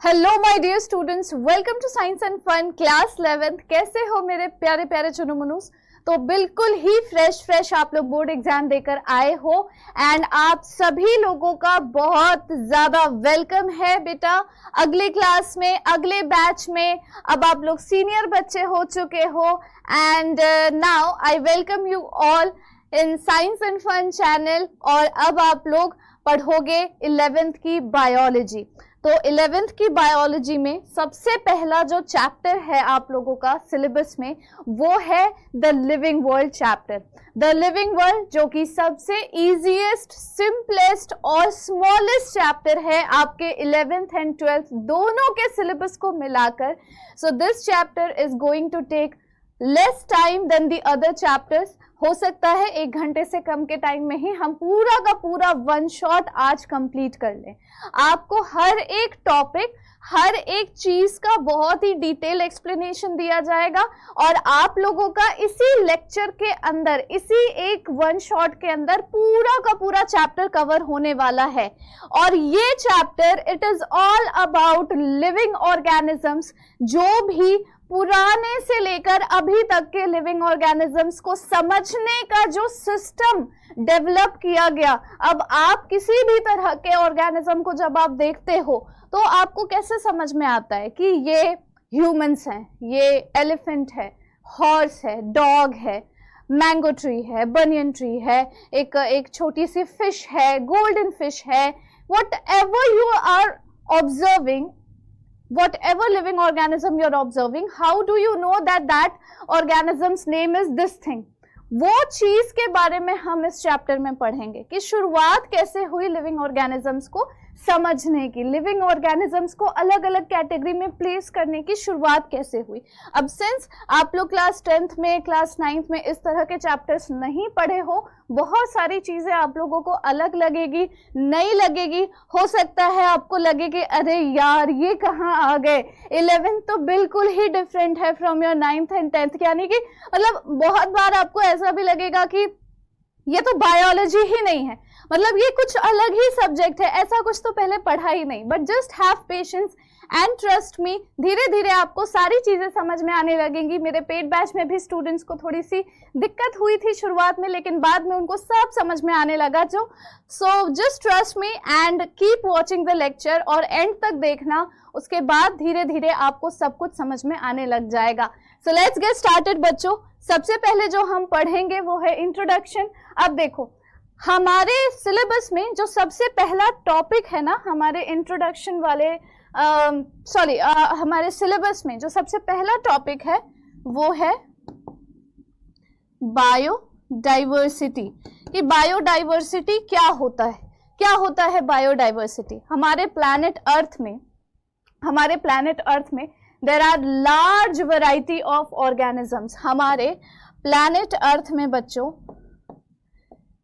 Hello my dear students, welcome to science and fun class 11th। कैसे हो मेरे प्यारे प्यारे चुनु मुनुस? तो बिल्कुल ही फ्रेश आप लोग बोर्ड एग्जाम देकर आए हो एंड आप सभी लोगों का बहुत ज्यादा वेलकम है बेटा अगले क्लास में, अगले बैच में। अब आप लोग सीनियर बच्चे हो चुके हो and now I welcome you all in science and fun channel. और अब आप लोग पढ़ोगे 11th की बायोलॉजी। तो 11th की बायोलॉजी में सबसे पहला जो चैप्टर है आप लोगों का सिलेबस में वो है the living world chapter. The living world जो कि सबसे इजीएस्ट, सिंपलेस्ट और स्मॉलेस्ट चैप्टर है आपके 11th एंड 12th दोनों के सिलेबस को मिलाकर। So this chapter is going to take less time then the other chapters. हो सकता है 1 घंटे से कम के टाइम में ही हम पूरा का पूरा वन शॉट आज कंप्लीट कर लें। आपको हर एक टॉपिक, हर एक चीज का बहुत ही डिटेल एक्सप्लेनेशन दिया जाएगा और आप लोगों का इसी लेक्चर के अंदर, इसी एक वन शॉट के अंदर पूरा का पूरा चैप्टर कवर होने वाला है। और ये chapter it is all about living organisms, जो भी पुराने से लेकर अभी तक के लिविंग ऑर्गेनिजम्स को समझने का जो सिस्टम डेवलप किया गया। अब आप किसी भी तरह के ऑर्गेनिज्म को जब आप देखते हो तो आपको कैसे समझ में आता है कि ये ह्यूमंस हैं, ये एलिफेंट है, हॉर्स है, डॉग है, मैंगो ट्री है, बनियन ट्री है, एक छोटी सी फिश है, गोल्डन फिश है। whatever you are observing, whatever living organism you're observing, how do you know that that organism's name is this thing? वो चीज के बारे में हम इस चैप्टर में पढ़ेंगे कि शुरुआत कैसे हुई लिविंग ऑर्गेनिजम्स को समझने की, लिविंग ऑर्गेनिजम्स को अलग अलग कैटेगरी में प्लेस करने की शुरुआत कैसे हुई। अब सिंस आप लोग क्लास 10th में, क्लास 9th में इस तरह के चैप्टर्स नहीं पढ़े हो, बहुत सारी चीजें आप लोगों को अलग लगेगी, नई लगेगी। हो सकता है आपको लगे कि अरे यार ये कहाँ आ गए। 11th तो बिल्कुल ही डिफरेंट है from your 9th and 10th, यानी कि मतलब बहुत बार आपको ऐसा भी लगेगा कि ये तो बायोलॉजी ही नहीं है, मतलब ये कुछ अलग ही सब्जेक्ट है, ऐसा कुछ तो पहले पढ़ा ही नहीं। But just have patience and trust me, धीरे धीरे आपको सारी चीजें समझ में आने लगेंगी। मेरे पेड बैच में भी स्टूडेंट्स को थोड़ी सी दिक्कत हुई थी शुरुआत में, लेकिन बाद में उनको सब समझ में आने लगा। जो so just trust me and keep watching the lecture और एंड तक देखना, उसके बाद धीरे धीरे आपको सब कुछ समझ में आने लग जाएगा। सो लेट्स गेट स्टार्टेड बच्चों। सबसे पहले जो हम पढ़ेंगे वो है इंट्रोडक्शन। अब देखो हमारे सिलेबस में जो सबसे पहला टॉपिक है ना, हमारे इंट्रोडक्शन वाले हमारे सिलेबस में जो सबसे पहला टॉपिक है वो है बायोडाइवर्सिटी। कि बायोडाइवर्सिटी क्या होता है, क्या होता है बायोडाइवर्सिटी। हमारे प्लैनेट अर्थ में there are large variety of organisms. हमारे प्लैनेट अर्थ में बच्चों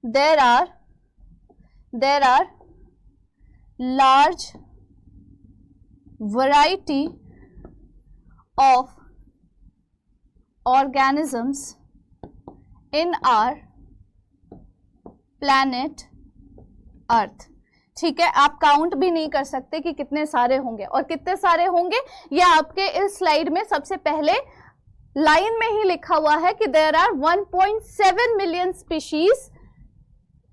there are large variety of organisms in our planet earth। ठीक है, आप काउंट भी नहीं कर सकते कि कितने सारे होंगे, और कितने सारे होंगे ये आपके इस स्लाइड में सबसे पहले लाइन में ही लिखा हुआ है कि there are 1.7 million species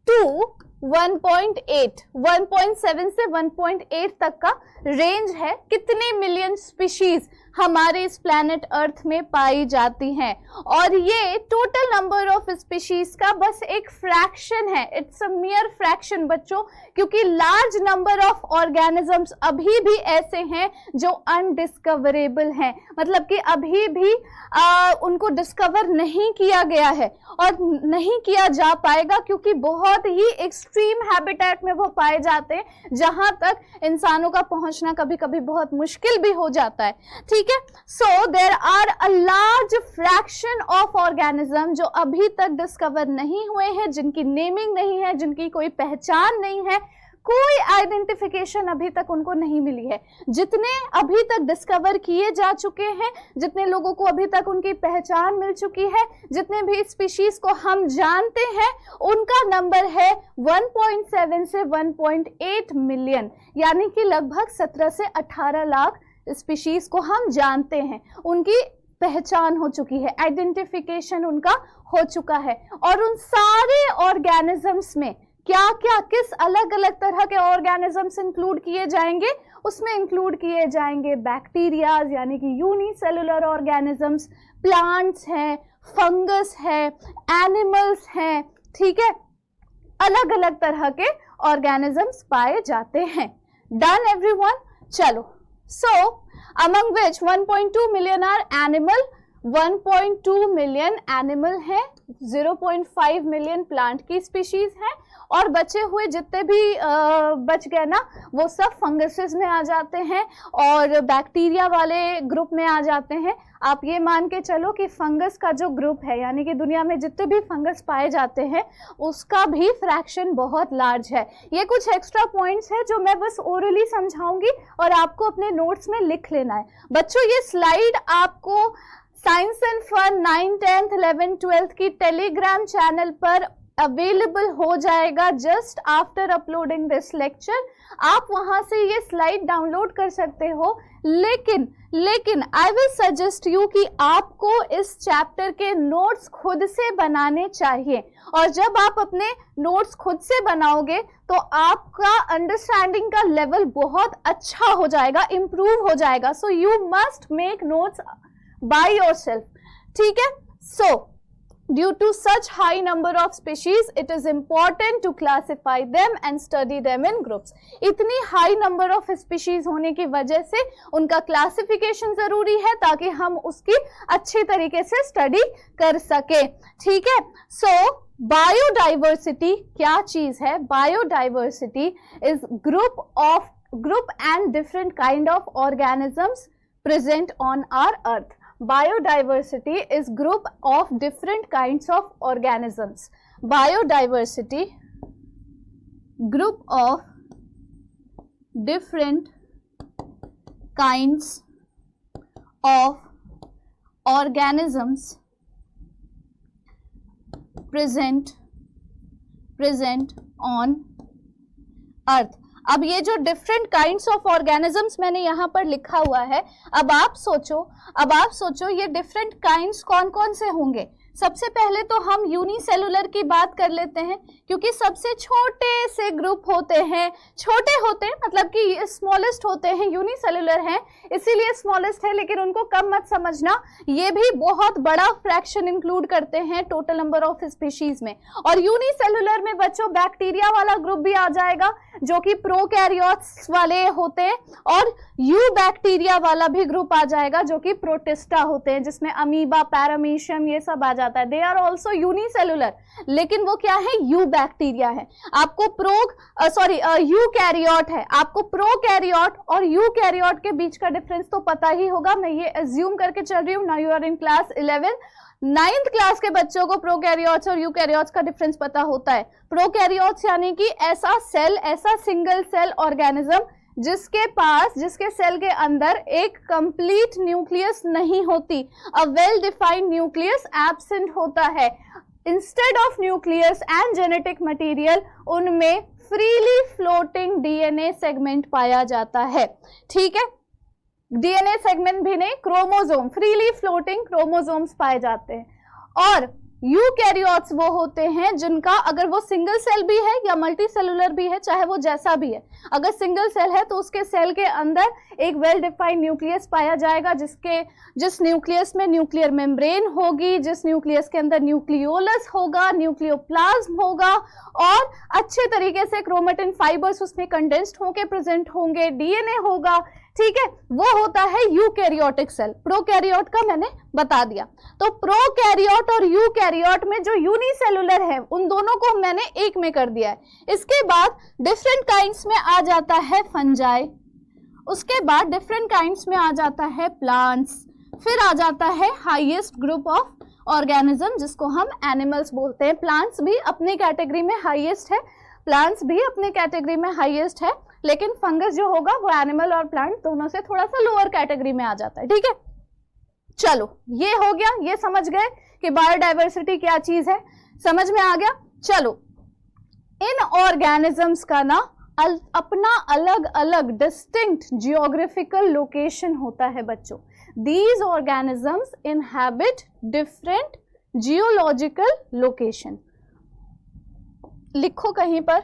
to 1.7 से 1.8 तक का रेंज है। कितने मिलियन स्पीशीज हमारे इस प्लैनेट अर्थ में पाई जाती हैं, और ये टोटल नंबर ऑफ स्पीशीज का बस एक फ्रैक्शन है। इट्स अ मियर फ्रैक्शन बच्चों, क्योंकि लार्ज नंबर ऑफ ऑर्गेनिजम्स अभी भी ऐसे हैं जो अनडिस्कवरेबल हैं, मतलब कि अभी भी उनको डिस्कवर नहीं किया गया है और नहीं किया जा पाएगा, क्योंकि बहुत ही एक्सट्रीम हैबिटेट में वो पाए जाते हैं जहां तक इंसानों का पहुंचना कभी कभी बहुत मुश्किल भी हो जाता है। ठीक है, so there are a large fraction of organism जो अभी तक डिस्कवर नहीं हुए हैं, जिनकी नेमिंग नहीं है, जिनकी कोई पहचान नहीं है, कोई आइडेंटिफिकेशन अभी तक उनको नहीं मिली है। जितने अभी तक डिस्कवर किए जा चुके हैं, जितने लोगों को अभी तक उनकी पहचान मिल चुकी है, जितने भी स्पीशीज को हम जानते हैं, उनका नंबर है 1.7 से 1.8 मिलियन, यानी कि लगभग 17 से 18 लाख स्पीशीज को हम जानते हैं, उनकी पहचान हो चुकी है, आइडेंटिफिकेशन उनका हो चुका है। और उन सारे ऑर्गेनिजम्स में क्या क्या, किस अलग अलग तरह के ऑर्गेनिजम्स इंक्लूड किए जाएंगे, उसमें इंक्लूड किए जाएंगे बैक्टीरियाज यानी कि यूनिसेलुलर ऑर्गेनिजम्स, प्लांट्स हैं, फंगस है, एनिमल्स हैं, ठीक है, अलग अलग तरह के ऑर्गेनिजम्स पाए जाते हैं। Done everyone? चलो, so among which 1.2 million are animal, 1.2 million animal है, 0.5 मिलियन प्लांट की स्पीशीज है, और बचे हुए जितने भी बच गए ना, वो सब फंगसेस में आ जाते हैं और बैक्टीरिया वाले ग्रुप में आ जाते हैं। आप ये मान के चलो कि फंगस का जो ग्रुप है, यानी कि दुनिया में जितने भी फंगस पाए जाते हैं, उसका भी फ्रैक्शन बहुत लार्ज है। ये कुछ एक्स्ट्रा पॉइंट्स है जो मैं बस ओरली समझाऊंगी और आपको अपने नोट्स में लिख लेना है। बच्चों, ये स्लाइड आपको science and fun 9th, 10th, 11th, 12th की टेलीग्राम चैनल पर अवेलेबल हो जाएगा just after uploading this lecture. आप वहां से ये स्लाइड डाउनलोड कर सकते हो, लेकिन आई विल सजेस्ट यू कि आपको इस चैप्टर के नोट्स खुद से बनाने चाहिए, और जब आप अपने नोट्स खुद से बनाओगे तो आपका अंडरस्टैंडिंग का लेवल बहुत अच्छा हो जाएगा, इंप्रूव हो जाएगा। So you must make notes by yourself, ठीक है? So due to such high number of species, it is important to classify them and study them in groups. इतनी high number of species होने की वजह से उनका क्लासिफिकेशन जरूरी है ताकि हम उसकी अच्छी तरीके से स्टडी कर सके, ठीक है? So बायोडाइवर्सिटी क्या चीज है? Biodiversity is group and different kind of organisms present on our earth. Biodiversity is group of different kinds of organisms. Biodiversity, group of different kinds of organisms present on earth. अब ये जो different kinds of organisms मैंने यहाँ पर लिखा हुआ है, अब आप सोचो ये डिफरेंट काइंड्स कौन कौन से होंगे। सबसे पहले तो हम यूनिसेलुलर की बात कर लेते हैं, क्योंकि सबसे छोटे से ग्रुप होते हैं, छोटे होते हैं मतलब कि स्मॉलेस्ट होते हैं, यूनिसेलुलर हैं इसीलिए स्मॉलेस्ट है, लेकिन उनको कम मत समझना, ये भी बहुत बड़ा फ्रैक्शन इंक्लूड करते हैं टोटल नंबर ऑफ स्पीशीज में। और यूनिसेलुलर में बच्चों बैक्टीरिया वाला ग्रुप भी आ जाएगा जो कि प्रोकैरियोट्स वाले होते हैं, और यू बैक्टीरिया वाला भी ग्रुप आ जाएगा जो कि प्रोटिस्टा होते हैं, जिसमें अमीबा, पैरामीशियम ये सब आ जाता है। दे आर ऑल्सो यूनिसेलुलर, लेकिन वो क्या है? यू बैक्टीरिया है। आपको यूकैरियोट है। आपको प्रोकैरियोट और यूकैरियोट के बीच का डिफरेंस तो पता ही होगा, मैं ये एज्यूम करके चल रही हूँ। Now you are in class 11, 9th class के बच्चों को प्रोकैरियोट्स और यूकैरियोट्स का डिफरेंस पता होता है। प्रोकैरियोट्स यानी कि ऐसा सेल, ऐसा सिंगल सेल ऑर्गेनिज्म जिसके सेल के अंदर एक कंप्लीट न्यूक्लियस नहीं होती, a well defined nucleus absent होता है। Instead of nucleus and genetic material, उनमें फ्रीली फ्लोटिंग डीएनए सेगमेंट पाया जाता है, ठीक है? डीएनए सेगमेंट भी नहीं, क्रोमोसोम, फ्रीली फ्लोटिंग क्रोमोसोम्स पाए जाते हैं। और यूकैरियोट्स वो होते हैं जिनका, अगर वो सिंगल सेल भी है या मल्टी सेलुलर भी है, चाहे वो जैसा भी है, अगर सिंगल सेल है तो उसके सेल के अंदर एक वेल डिफाइंड न्यूक्लियस पाया जाएगा, जिस न्यूक्लियस में न्यूक्लियर मेम्ब्रेन होगी, जिस न्यूक्लियस के अंदर न्यूक्लियोलस होगा, न्यूक्लियोप्लाज्म होगा, और अच्छे तरीके से क्रोमेटिन फाइबर्स उसमें कंडेंस्ड होके प्रेजेंट होंगे, डीएनए होगा, ठीक है? वो होता है यूकैरियोटिक सेल। प्रोकैरियोट का मैंने बता दिया। तो प्रोकैरियोट और यूकैरियोट में जो यूनिसेलुलर है उन दोनों को मैंने एक में कर दिया है। इसके बाद डिफरेंट काइंड्स में आ जाता है फंजाई, उसके बाद डिफरेंट काइंड्स में आ जाता है प्लांट्स, फिर आ जाता है हाईएस्ट ग्रुप ऑफ ऑर्गेनिज्म जिसको हम एनिमल्स बोलते हैं। प्लांट्स भी अपनी कैटेगरी में हाईएस्ट है, प्लांट्स भी अपने कैटेगरी में हाईएस्ट है, लेकिन फंगस जो होगा वो एनिमल और प्लांट दोनों से थोड़ा सा लोअर कैटेगरी में आ जाता है। ठीक है, चलो ये हो गया, ये समझ गए कि बायोडाइवर्सिटी क्या चीज है, समझ में आ गया। चलो, इन ऑर्गेनिजम्स का ना अपना अलग अलग डिस्टिंक्ट जियोग्राफिकल लोकेशन होता है बच्चों। These organisms inhabit different geological location. लिखो कहीं पर,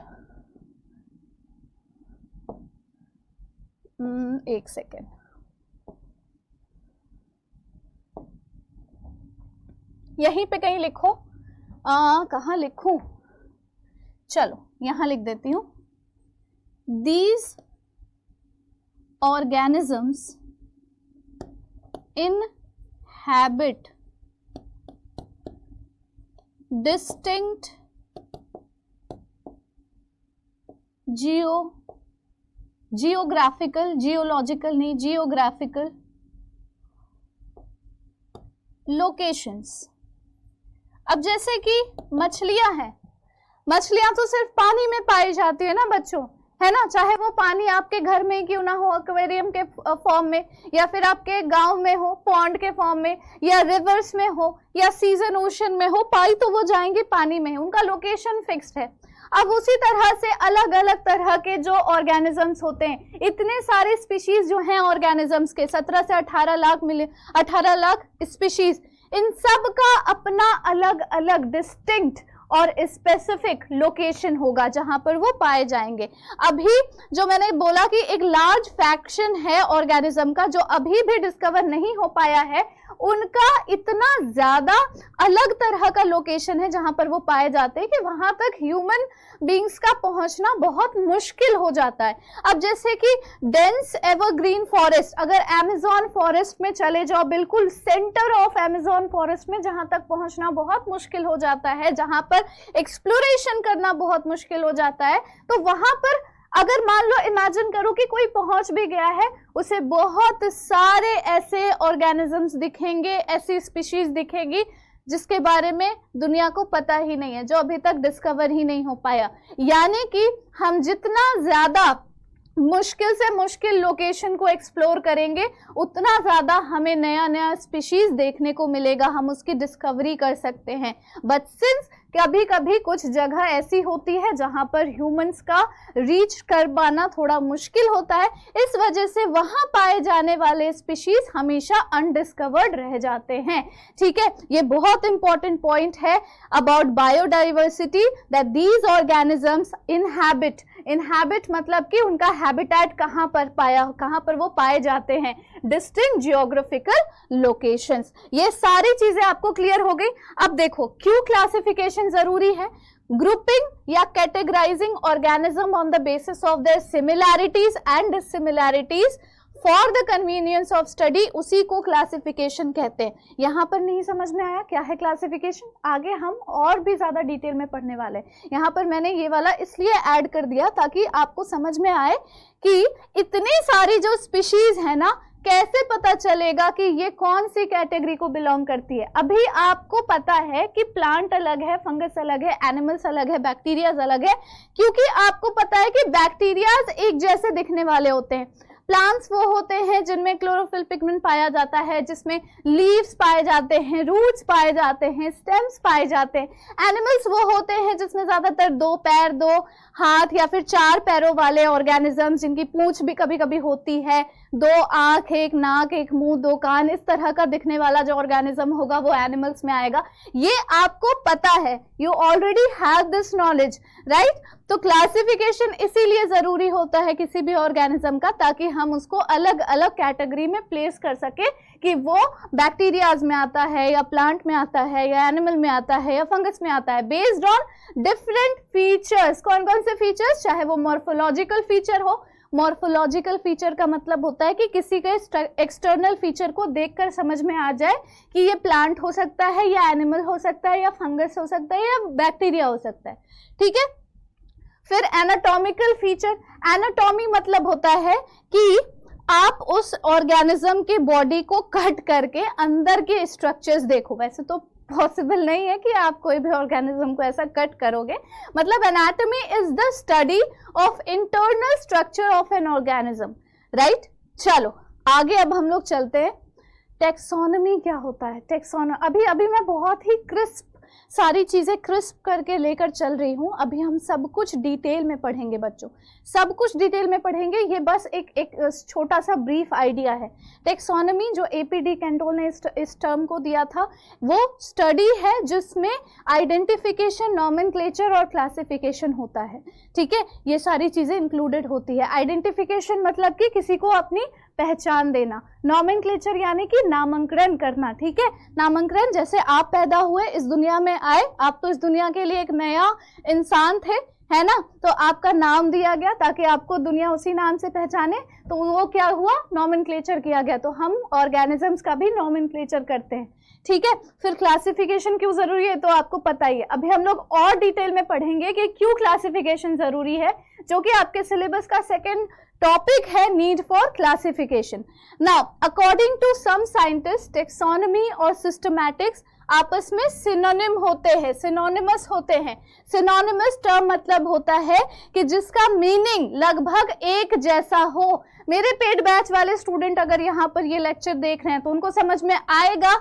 एक सेकेंड, यहीं पे कहीं लिखो। कहाँ लिखूं? चलो यहां लिख देती हूं। These organisms inhabit distinct geographical locations। अब जैसे कि मछलियां हैं, मछलियां तो सिर्फ पानी में पाई जाती है ना बच्चों, है ना, चाहे वो पानी आपके घर में क्यों ना हो, एक्वेरियम के फॉर्म में, या फिर आपके गांव में हो पॉन्ड के फॉर्म में, या रिवर्स में हो, या सीजन ओशन में हो, पाई तो वो जाएंगे पानी में, उनका लोकेशन फिक्स्ड है। अब उसी तरह से अलग अलग तरह के जो ऑर्गेनिजम्स होते हैं, इतने सारे स्पीशीज जो हैं ऑर्गेनिजम्स के, 17 से 18 लाख स्पीशीज, इन सब का अपना अलग अलग डिस्टिंक्ट और स्पेसिफिक लोकेशन होगा जहां पर वो पाए जाएंगे। अभी जो मैंने बोला कि एक लार्ज फ्रैक्शन है ऑर्गेनिज्म का जो अभी भी डिस्कवर नहीं हो पाया है, उनका इतना ज्यादा अलग तरह का लोकेशन है जहां पर वो पाए जाते हैं कि वहां तक ह्यूमन बींग्स का पहुंचना बहुत मुश्किल हो जाता है। अब जैसे कि डेंस एवरग्रीन फॉरेस्ट, अगर अमेज़न फॉरेस्ट में चले जाओ, बिल्कुल सेंटर ऑफ अमेज़न फॉरेस्ट में, जहां तक पहुंचना बहुत मुश्किल हो जाता है, जहां पर एक्सप्लोरेशन करना बहुत मुश्किल हो जाता है, तो वहां पर अगर मान लो इमेजिन करो कि कोई पहुंच भी गया है, उसे बहुत सारे ऐसे ऑर्गेनिजम्स दिखेंगे, ऐसी स्पीशीज दिखेगी जिसके बारे में दुनिया को पता ही नहीं है, जो अभी तक डिस्कवर ही नहीं हो पाया। यानी कि हम जितना ज्यादा मुश्किल से मुश्किल लोकेशन को एक्सप्लोर करेंगे, उतना ज्यादा हमें नया नया स्पीशीज देखने को मिलेगा, हम उसकी डिस्कवरी कर सकते हैं। बट सिंस कभी कभी कुछ जगह ऐसी होती है जहां पर ह्यूमंस का रीच कर पाना थोड़ा मुश्किल होता है, इस वजह से वहां पाए जाने वाले स्पीशीज हमेशा अनडिस्कवर्ड रह जाते हैं। ठीक है, ये बहुत इंपॉर्टेंट पॉइंट है about biodiversity, that these organisms inhabit मतलब कि उनका हैबिटेट कहां पर वो पाए जाते हैं, डिस्टिंक्ट जियोग्राफिकल लोकेशंस। ये सारी चीजें आपको क्लियर हो गई। अब देखो क्यों क्लासिफिकेशन जरूरी है। ग्रुपिंग या categorising organism on the basis of their similarities and dissimilarities for the convenience of study, उसी को क्लासिफिकेशन कहते हैं। यहां पर नहीं समझ में आया क्या है क्लासिफिकेशन, आगे हम और भी ज्यादा डिटेल में पढ़ने वाले हैं। यहां पर मैंने ये वाला इसलिए ऐड कर दिया ताकि आपको समझ में आए कि इतनी सारी जो स्पीशीज है ना, कैसे पता चलेगा कि ये कौन सी कैटेगरी को बिलोंग करती है। अभी आपको पता है कि प्लांट अलग है, फंगस अलग है, एनिमल्स अलग है, बैक्टीरियाज अलग है, क्योंकि आपको पता है कि बैक्टीरियाज एक जैसे दिखने वाले होते हैं। प्लांट्स वो होते हैं जिनमें क्लोरोफिल पिगमेंट पाया जाता है, जिसमें लीव्स पाए जाते हैं, रूट्स पाए जाते हैं, स्टेम्स पाए जाते हैं। एनिमल्स वो होते हैं जिसमें ज्यादातर 2 पैर, 2 हाथ या फिर 4 पैरों वाले ऑर्गेनिज्म, जिनकी पूंछ भी कभी कभी होती है, 2 आंख, 1 नाक, 1 मुंह, 2 कान, इस तरह का दिखने वाला जो ऑर्गेनिज्म होगा वो एनिमल्स में आएगा। ये आपको पता है, you already have this knowledge, right. तो क्लासिफिकेशन इसीलिए जरूरी होता है किसी भी ऑर्गेनिज्म का, ताकि हम उसको अलग अलग कैटेगरी में प्लेस कर सके कि वो बैक्टीरियाज में आता है या प्लांट में आता है या एनिमल में आता है या फंगस में आता है, बेस्ड ऑन डिफरेंट फीचर्स। कौन कौन से फीचर्स, चाहे वो मॉर्फोलॉजिकल फीचर हो। मॉर्फोलॉजिकल फीचर का मतलब होता है कि किसी के एक्सटर्नल फीचर को देखकर समझ में आ जाए कि ये प्लांट हो सकता है या एनिमल हो सकता है या फंगस हो सकता है या बैक्टीरिया हो सकता है। ठीक है, फिर एनाटॉमिकल फीचर। एनाटॉमी मतलब होता है कि आप उस ऑर्गेनिज्म के बॉडी को कट करके अंदर के स्ट्रक्चर्स देखो। वैसे तो पॉसिबल नहीं है कि आप कोई भी ऑर्गेनिज्म को ऐसा कट करोगे। मतलब anatomy is the study of internal structure of an organism, right. चलो आगे अब हम लोग चलते हैं। टेक्सोनमी क्या होता है? टेक्सोनमी अभी मैं बहुत ही क्रिस्प सारी चीजें क्रिस्प करके लेकर चल रही हूँ। अभी हम सब कुछ डिटेल में पढ़ेंगे बच्चों, सब कुछ डिटेल में पढ़ेंगे। ये बस एक छोटा सा ब्रीफ आइडिया है। टेक्सोनमी जो एपीडी कैंटोल ने इस टर्म को दिया था, वो स्टडी है जिसमें आइडेंटिफिकेशन, नॉमेनक्लेचर और क्लासिफिकेशन होता है। ठीक है, ये सारी चीजें इंक्लूडेड होती है। आइडेंटिफिकेशन मतलब कि किसी को अपनी पहचान देना, नॉमेनक्लेचर यानी कि नामकरण करना। ठीक है, नामकरण जैसे आप पैदा हुए, इस दुनिया में आए, आप तो इस दुनिया के लिए एक नया इंसान थे, है ना, तो आपका नाम दिया गया ताकि आपको दुनिया उसी नाम से पहचाने, तो वो क्या हुआ, नॉमेनक्लेचर किया गया। तो हम ऑर्गेनिजम्स का भी नॉमेनक्लेचर करते हैं। ठीक है, फिर क्लासिफिकेशन क्यों जरूरी है तो आपको पता ही है। अभी हम लोग और डिटेल में पढ़ेंगे कि क्यों क्लासिफिकेशन जरूरी है, जो कि आपके सिलेबस का सेकेंड टॉपिक है, need for classification. Now according to some scientist, taxonomy और सिस्टमैटिक्स आपस में सिनोनिम होते हैं, सिनोनिमस होते हैं। सिनोनिमस टर्म मतलब होता है कि जिसका मीनिंग लगभग एक जैसा हो। मेरे पेड बैच वाले स्टूडेंट अगर यहाँ पर ये लेक्चर देख रहे हैं तो उनको समझ में आएगा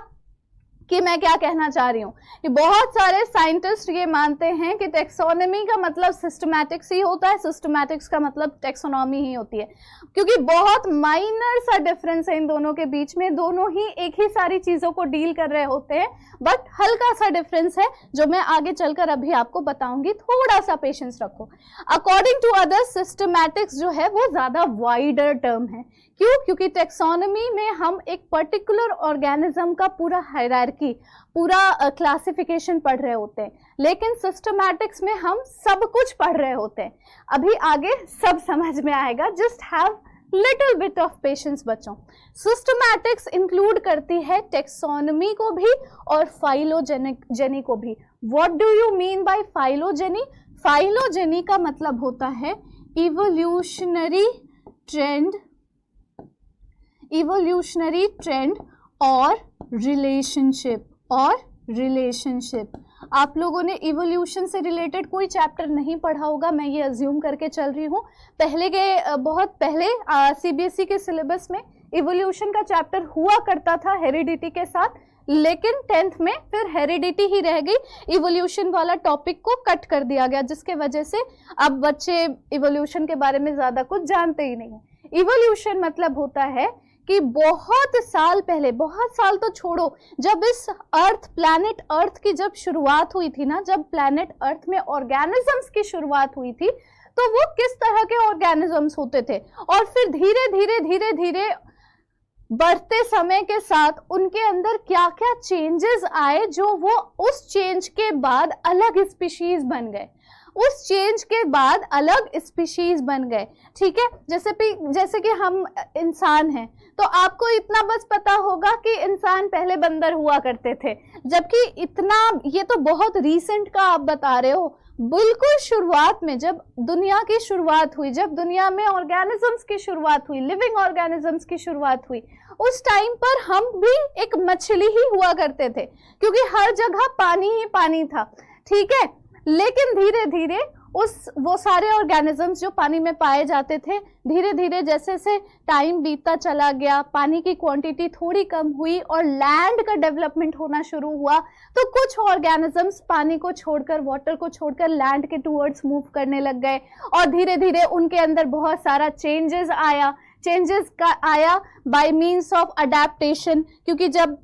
कि मैं क्या कहना चाह रही हूँ। कि बहुत सारे साइंटिस्ट ये मानते हैं कि टेक्सोनमी का मतलब सिस्टमैटिक्स ही होता है, सिस्टमैटिक्स का मतलब टेक्सोनॉमी ही होती है, क्योंकि बहुत माइनर सा डिफरेंस है इन दोनों के बीच में। दोनों ही एक ही सारी चीजों को डील कर रहे होते हैं, बट हल्का सा डिफरेंस है जो मैं आगे चलकर अभी आपको बताऊंगी। थोड़ा सा पेशेंस रखो। अकॉर्डिंग टू अदर्स, सिस्टमैटिक्स जो है वो ज्यादा वाइडर टर्म है। क्यों? क्योंकि टेक्सोनमी में हम एक पर्टिकुलर ऑर्गेनिज्म का पूरा हायरार्की, पूरा क्लासिफिकेशन पढ़ रहे होते हैं, लेकिन सिस्टमैटिक्स में हम सब कुछ पढ़ रहे होते हैं। अभी आगे सब समझ में आएगा, just have little bit of patience बच्चों। सिस्टमैटिक्स इंक्लूड करती है टेक्सोनमी को भी और फाइलोजेनी को भी। What do you mean by phylogeny? Phylogeny का मतलब होता है इवोल्यूशनरी ट्रेंड और रिलेशनशिप। आप लोगों ने इवोल्यूशन से रिलेटेड कोई चैप्टर नहीं पढ़ा होगा, मैं ये अज्यूम करके चल रही हूँ। बहुत पहले सीबीएसई के सिलेबस में इवोल्यूशन का चैप्टर हुआ करता था हेरिडिटी के साथ, लेकिन 10th में फिर हेरिडिटी ही रह गई, इवोल्यूशन वाला टॉपिक को कट कर दिया गया, जिसके वजह से अब बच्चे इवोल्यूशन के बारे में ज्यादा कुछ जानते ही नहीं है। इवोल्यूशन मतलब होता है कि बहुत साल पहले, बहुत साल तो छोड़ो, जब इस प्लैनेट अर्थ की जब शुरुआत हुई थी ना, जब प्लैनेट अर्थ में ऑर्गेनिजम्स की शुरुआत हुई थी, तो वो किस तरह के ऑर्गेनिजम्स होते थे, और फिर धीरे धीरे बढ़ते समय के साथ उनके अंदर क्या क्या चेंजेस आए, जो वो उस चेंज के बाद अलग स्पीशीज बन गए, उस चेंज के बाद अलग स्पीशीज बन गए। ठीक है, जैसे कि हम इंसान हैं, तो आपको इतना बस पता होगा कि इंसान पहले बंदर हुआ करते थे, जबकि इतना ये तो बहुत रीसेंट का आप बता रहे हो। बिल्कुल शुरुआत में, जब दुनिया की शुरुआत हुई, जब दुनिया में ऑर्गेनिजम्स की शुरुआत हुई, लिविंग ऑर्गेनिजम्स की शुरुआत हुई, उस टाइम पर हम भी एक मछली ही हुआ करते थे, क्योंकि हर जगह पानी ही पानी था। ठीक है, लेकिन धीरे धीरे वो सारे ऑर्गेनिजम्स जो पानी में पाए जाते थे, धीरे धीरे जैसे जैसे टाइम बीतता चला गया, पानी की क्वांटिटी थोड़ी कम हुई और लैंड का डेवलपमेंट होना शुरू हुआ, तो कुछ ऑर्गेनिजम्स पानी को छोड़कर, वाटर को छोड़कर लैंड के टूवर्ड्स मूव करने लग गए, और धीरे धीरे उनके अंदर बहुत सारा चेंजेस आया बाय मीन्स ऑफ अडेप्टेशन। क्योंकि जब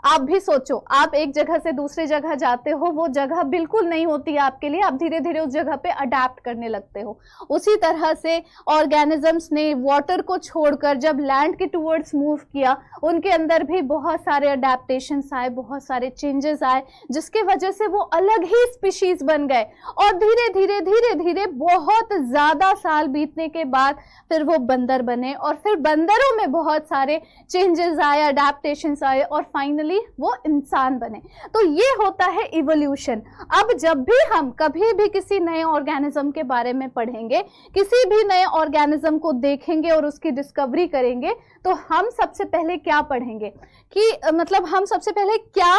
आप भी सोचो, आप एक जगह से दूसरी जगह जाते हो, वो जगह बिल्कुल नहीं होती है आपके लिए, आप धीरे धीरे उस जगह पे अडेप्ट करने लगते हो। उसी तरह से ऑर्गेनिजम्स ने वाटर को छोड़कर जब लैंड के टूवर्ड्स मूव किया, उनके अंदर भी बहुत सारे अडेप्टेशंस आए, बहुत सारे चेंजेस आए, जिसके वजह से वो अलग ही स्पीशीज बन गए। और धीरे धीरे बहुत ज्यादा साल बीतने के बाद फिर वो बंदर बने, और फिर बंदरों में बहुत सारे चेंजेस आए, अडेप्टेशंस आए, और फाइनली फाइनली वो इंसान बने। तो ये होता है इवोल्यूशन। अब जब भी हम कभी भी किसी नए ऑर्गेनिज्म के बारे में पढ़ेंगे, किसी भी नए ऑर्गेनिज्म को देखेंगे और उसकी डिस्कवरी करेंगे, तो हम सबसे पहले क्या पढ़ेंगे कि मतलब हम सबसे पहले क्या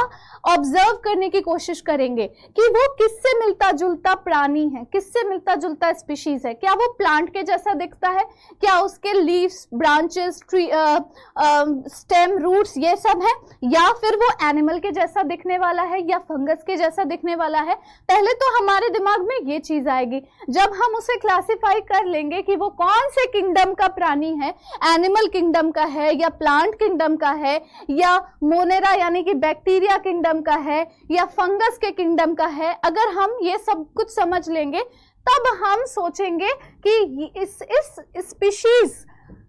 ऑब्जर्व करने की कोशिश करेंगे कि वो किससे मिलता जुलता प्राणी है, किससे मिलता जुलता स्पीशीज है। क्या वो प्लांट के जैसा दिखता है, क्या उसके leaves, branches, tree, stem, roots ये सब है, या फिर वो एनिमल के जैसा दिखने वाला है या फंगस के जैसा दिखने वाला है। पहले तो हमारे दिमाग में ये चीज आएगी। जब हम उसे क्लासिफाई कर लेंगे कि वो कौन से किंगडम का प्राणी है, एनिमल किंगडम का है या प्लांट किंगडम का है या मोनेरा यानी कि बैक्टीरिया किंगडम का है या फंगस के किंगडम का है, अगर हम ये सब कुछ समझ लेंगे तब हम सोचेंगे कि इस स्पीशीज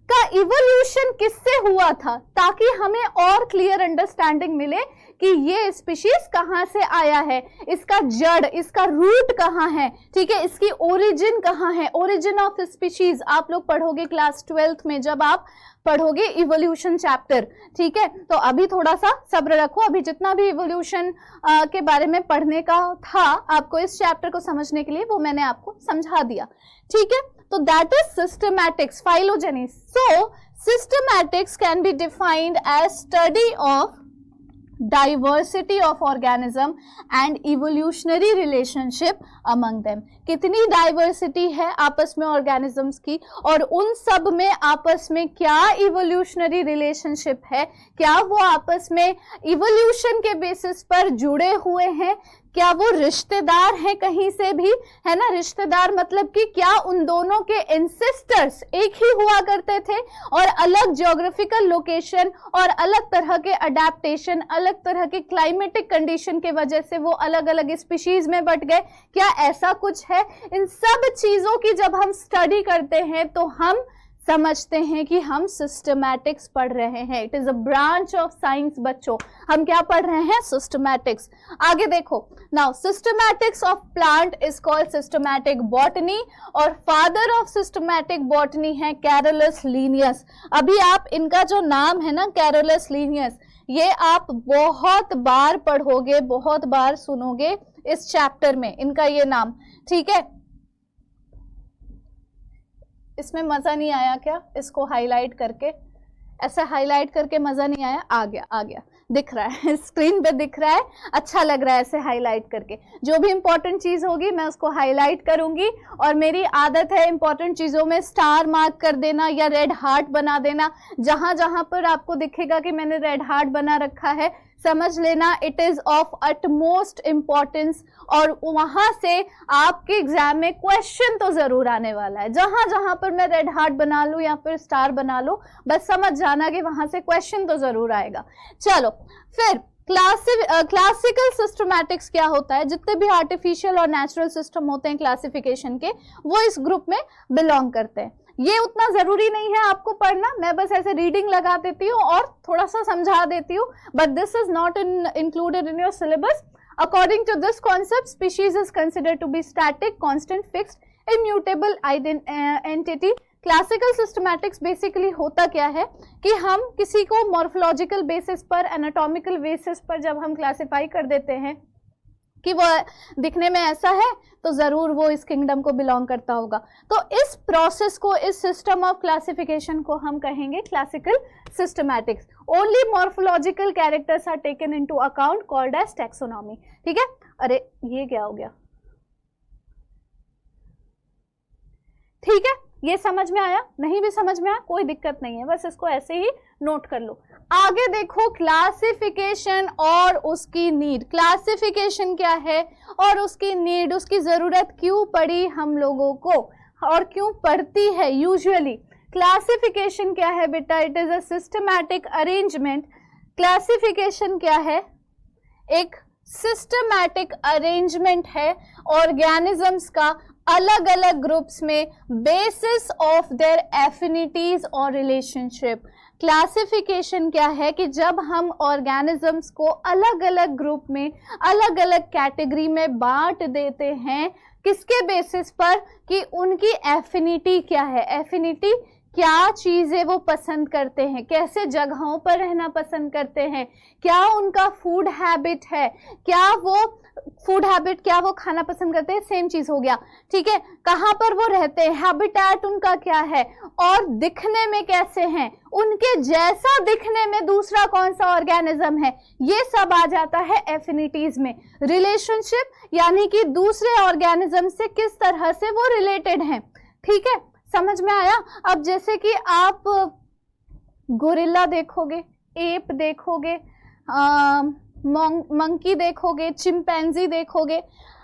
का इवोल्यूशन किससे हुआ था, ताकि हमें और क्लियर अंडरस्टैंडिंग मिले कि ये स्पीशीज कहाँ से आया है, इसका जड़, इसका रूट कहाँ है, ठीक है, इसकी ओरिजिन कहाँ है। ओरिजिन ऑफ स्पीशीज आप लोग पढ़ोगे क्लास 12th में जब आप पढ़ोगे इवोल्यूशन चैप्टर, ठीक है। तो अभी थोड़ा सा सब्र रखो, अभी जितना भी इवोल्यूशन के बारे में पढ़ने का था आपको इस चैप्टर को समझने के लिए, वो मैंने आपको समझा दिया, ठीक है। तो that is systematics, phylogeny. So systematics can be defined as study of diversity of organism and evolutionary relationship among them. कितनी डाइवर्सिटी है आपस में ऑर्गेनिजम्स की और उन सब में आपस में क्या इवोल्यूशनरी रिलेशनशिप है, क्या वो आपस में इवोल्यूशन के बेसिस पर जुड़े हुए हैं, क्या वो रिश्तेदार हैं कहीं से भी, है ना। रिश्तेदार मतलब कि क्या उन दोनों के एंसेस्टर्स एक ही हुआ करते थे और अलग ज्योग्राफिकल लोकेशन और अलग तरह के अडेप्टेशन, अलग तरह के क्लाइमेटिक कंडीशन के वजह से वो अलग अलग स्पीशीज में बट गए, क्या ऐसा कुछ है। इन सब चीजों की जब हम स्टडी करते हैं तो हम समझते हैं कि हम सिस्टमैटिक्स पढ़ रहे हैं। It is a branch of science बच्चों, हम क्या पढ़ रहे हैं, सिस्टमैटिक्स। आगे देखो, now systematics of plant is called systematic botany और फादर ऑफ सिस्टमैटिक बॉटनी है कैरोलस लिनियस। अभी आप इनका जो नाम है ना कैरोलस लिनियस, ये आप बहुत बार पढ़ोगे, बहुत बार सुनोगे इस चैप्टर में इनका ये नाम, ठीक है। इसमें मजा नहीं आया क्या, इसको हाईलाइट करके, ऐसा हाईलाइट करके मजा नहीं आया, आ गया दिख रहा है, स्क्रीन पे दिख रहा है, अच्छा लग रहा है ऐसे हाईलाइट करके। जो भी इंपॉर्टेंट चीज होगी मैं उसको हाईलाइट करूंगी और मेरी आदत है इंपॉर्टेंट चीजों में स्टार मार्क कर देना या रेड हार्ट बना देना। जहां जहां पर आपको दिखेगा कि मैंने रेड हार्ट बना रखा है, समझ लेना it is of utmost importance और वहां से आपके एग्जाम में क्वेश्चन तो जरूर आने वाला है। जहां जहां पर मैं रेड हार्ट बना लूं या फिर स्टार बना लूं, बस समझ जाना कि वहां से क्वेश्चन तो जरूर आएगा। चलो फिर क्लासिकल सिस्टमैटिक्स क्या होता है। जितने भी आर्टिफिशियल और नेचुरल सिस्टम होते हैं क्लासिफिकेशन के, वो इस ग्रुप में बिलोंग करते हैं। ये उतना जरूरी नहीं है आपको पढ़ना, मैं बस ऐसे रीडिंग लगा देती हूँ और थोड़ा सा समझा देती हूँ, but this is not included in your syllabus. According to this concept, species is considered to be static, constant, fixed, immutable entity. Classical systematics basically होता क्या है कि हम किसी को morphological basis पर, anatomical basis पर जब हम classify कर देते हैं कि वो दिखने में ऐसा है तो जरूर वो इस किंगडम को बिलोंग करता होगा। तो इस प्रोसेस को, इस सिस्टम ऑफ क्लासिफिकेशन को हम कहेंगे classical systematics. Only morphological characters are taken into account called as taxonomy, ठीक है। अरे ये क्या हो गया, ठीक है, ये समझ में आया, नहीं भी समझ में आया कोई दिक्कत नहीं है, बस इसको ऐसे ही नोट कर लो। आगे देखो क्लासिफिकेशन और उसकी नीड। क्लासिफिकेशन क्या है और उसकी नीड, उसकी जरूरत क्यों पड़ी हम लोगों को और क्यों पड़ती है यूजुअली। क्लासिफिकेशन क्या है बेटा, it is a systematic arrangement. Classification क्या है, एक सिस्टमैटिक अरेंजमेंट है ऑर्गेनिजम्स का अलग अलग ग्रुप्स में बेसिस ऑफ देयर एफिनिटीज और रिलेशनशिप। क्लासिफिकेशन क्या है कि जब हम ऑर्गेनिजम्स को अलग अलग ग्रुप में, अलग अलग कैटेगरी में बांट देते हैं, किसके बेसिस पर, कि उनकी एफिनिटी क्या है। एफिनिटी क्या चीजें वो पसंद करते हैं, कैसे जगहों पर रहना पसंद करते हैं, क्या उनका फूड हैबिट है, क्या वो खाना पसंद करते हैं, सेम चीज हो गया, ठीक है। कहाँ पर वो रहते हैं, हैबिटेट उनका क्या है, और दिखने में कैसे हैं, उनके जैसा दिखने में दूसरा कौन सा ऑर्गेनिज्म है, ये सब आ जाता है एफिनिटीज में। रिलेशनशिप यानी कि दूसरे ऑर्गेनिज्म से किस तरह से वो रिलेटेड हैं, ठीक है, समझ में आया। अब जैसे कि आप गोरिल्ला देखोगे, एप देखोगे, मंकी देखोगे, चिंपैंजी देखोगे,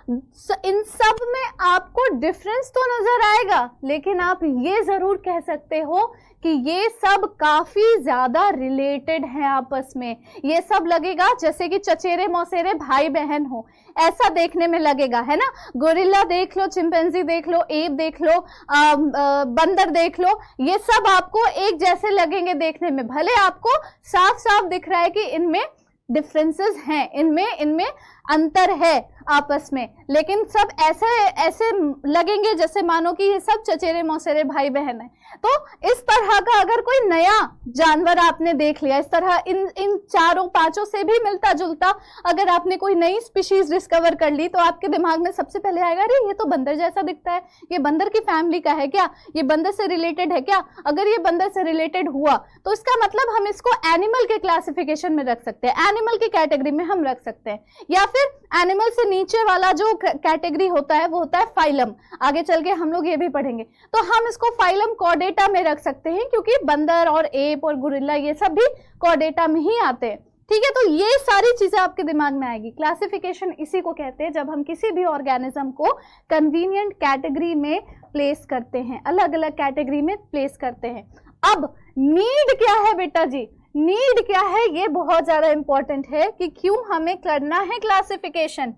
इन सब में आपको डिफरेंस तो नजर आएगा, लेकिन आप ये जरूर कह सकते हो कि ये सब काफी ज्यादा रिलेटेड हैं आपस में। ये सब लगेगा जैसे कि चचेरे मौसेरे भाई बहन हो, ऐसा देखने में लगेगा, है ना। गोरिल्ला देख लो, चिंपैंजी देख लो, एप देख लो, बंदर देख लो, ये सब आपको एक जैसे लगेंगे देखने में, भले आपको साफ साफ दिख रहा है कि इनमें डिफरेंसेस हैं, इनमें अंतर है आपस में, लेकिन सब ऐसे लगेंगे जैसे मानो कि ये सब चचेरे मौसेरे भाई बहन है। तो इस तरह का अगर कोई नया जानवर आपने देख लिया, इस तरह इन चारों पांचों से भी मिलता जुलता अगर आपने कोई नई स्पीशीज डिस्कवर कर ली, तो आपके दिमाग में सबसे पहले आएगा, अरे ये तो बंदर जैसा दिखता है, ये बंदर की फैमिली का है क्या, ये बंदर से रिलेटेड है क्या। अगर ये बंदर से रिलेटेड हुआ तो इसका मतलब हम इसको एनिमल के क्लासिफिकेशन में रख सकते हैं, एनिमल की कैटेगरी में हम रख सकते हैं, या फिर एनिमल से नीचे वाला जो कैटेगरी होता है वो होता है फाइलम। आगे चल के हम लोग ये भी पढ़ेंगे, तो हम इसको फाइलम कॉर्डेटा में रख सकते हैं, क्योंकि बंदर और एप और गोरिल्ला ये सब भी कॉर्डेटा में ही आते हैं, ठीक है। तो ये सारी चीजें आपके दिमाग में आएगी। क्लासिफिकेशन इसी को कहते हैं जब हम किसी भी ऑर्गेनिज्म को कन्वीनियंट कैटेगरी में प्लेस करते हैं, अलग अलग कैटेगरी में प्लेस करते हैं। अब नीड क्या है बेटा जी, नीड क्या है, ये बहुत ज्यादा इंपॉर्टेंट है कि क्यों हमें करना है क्लासिफिकेशन,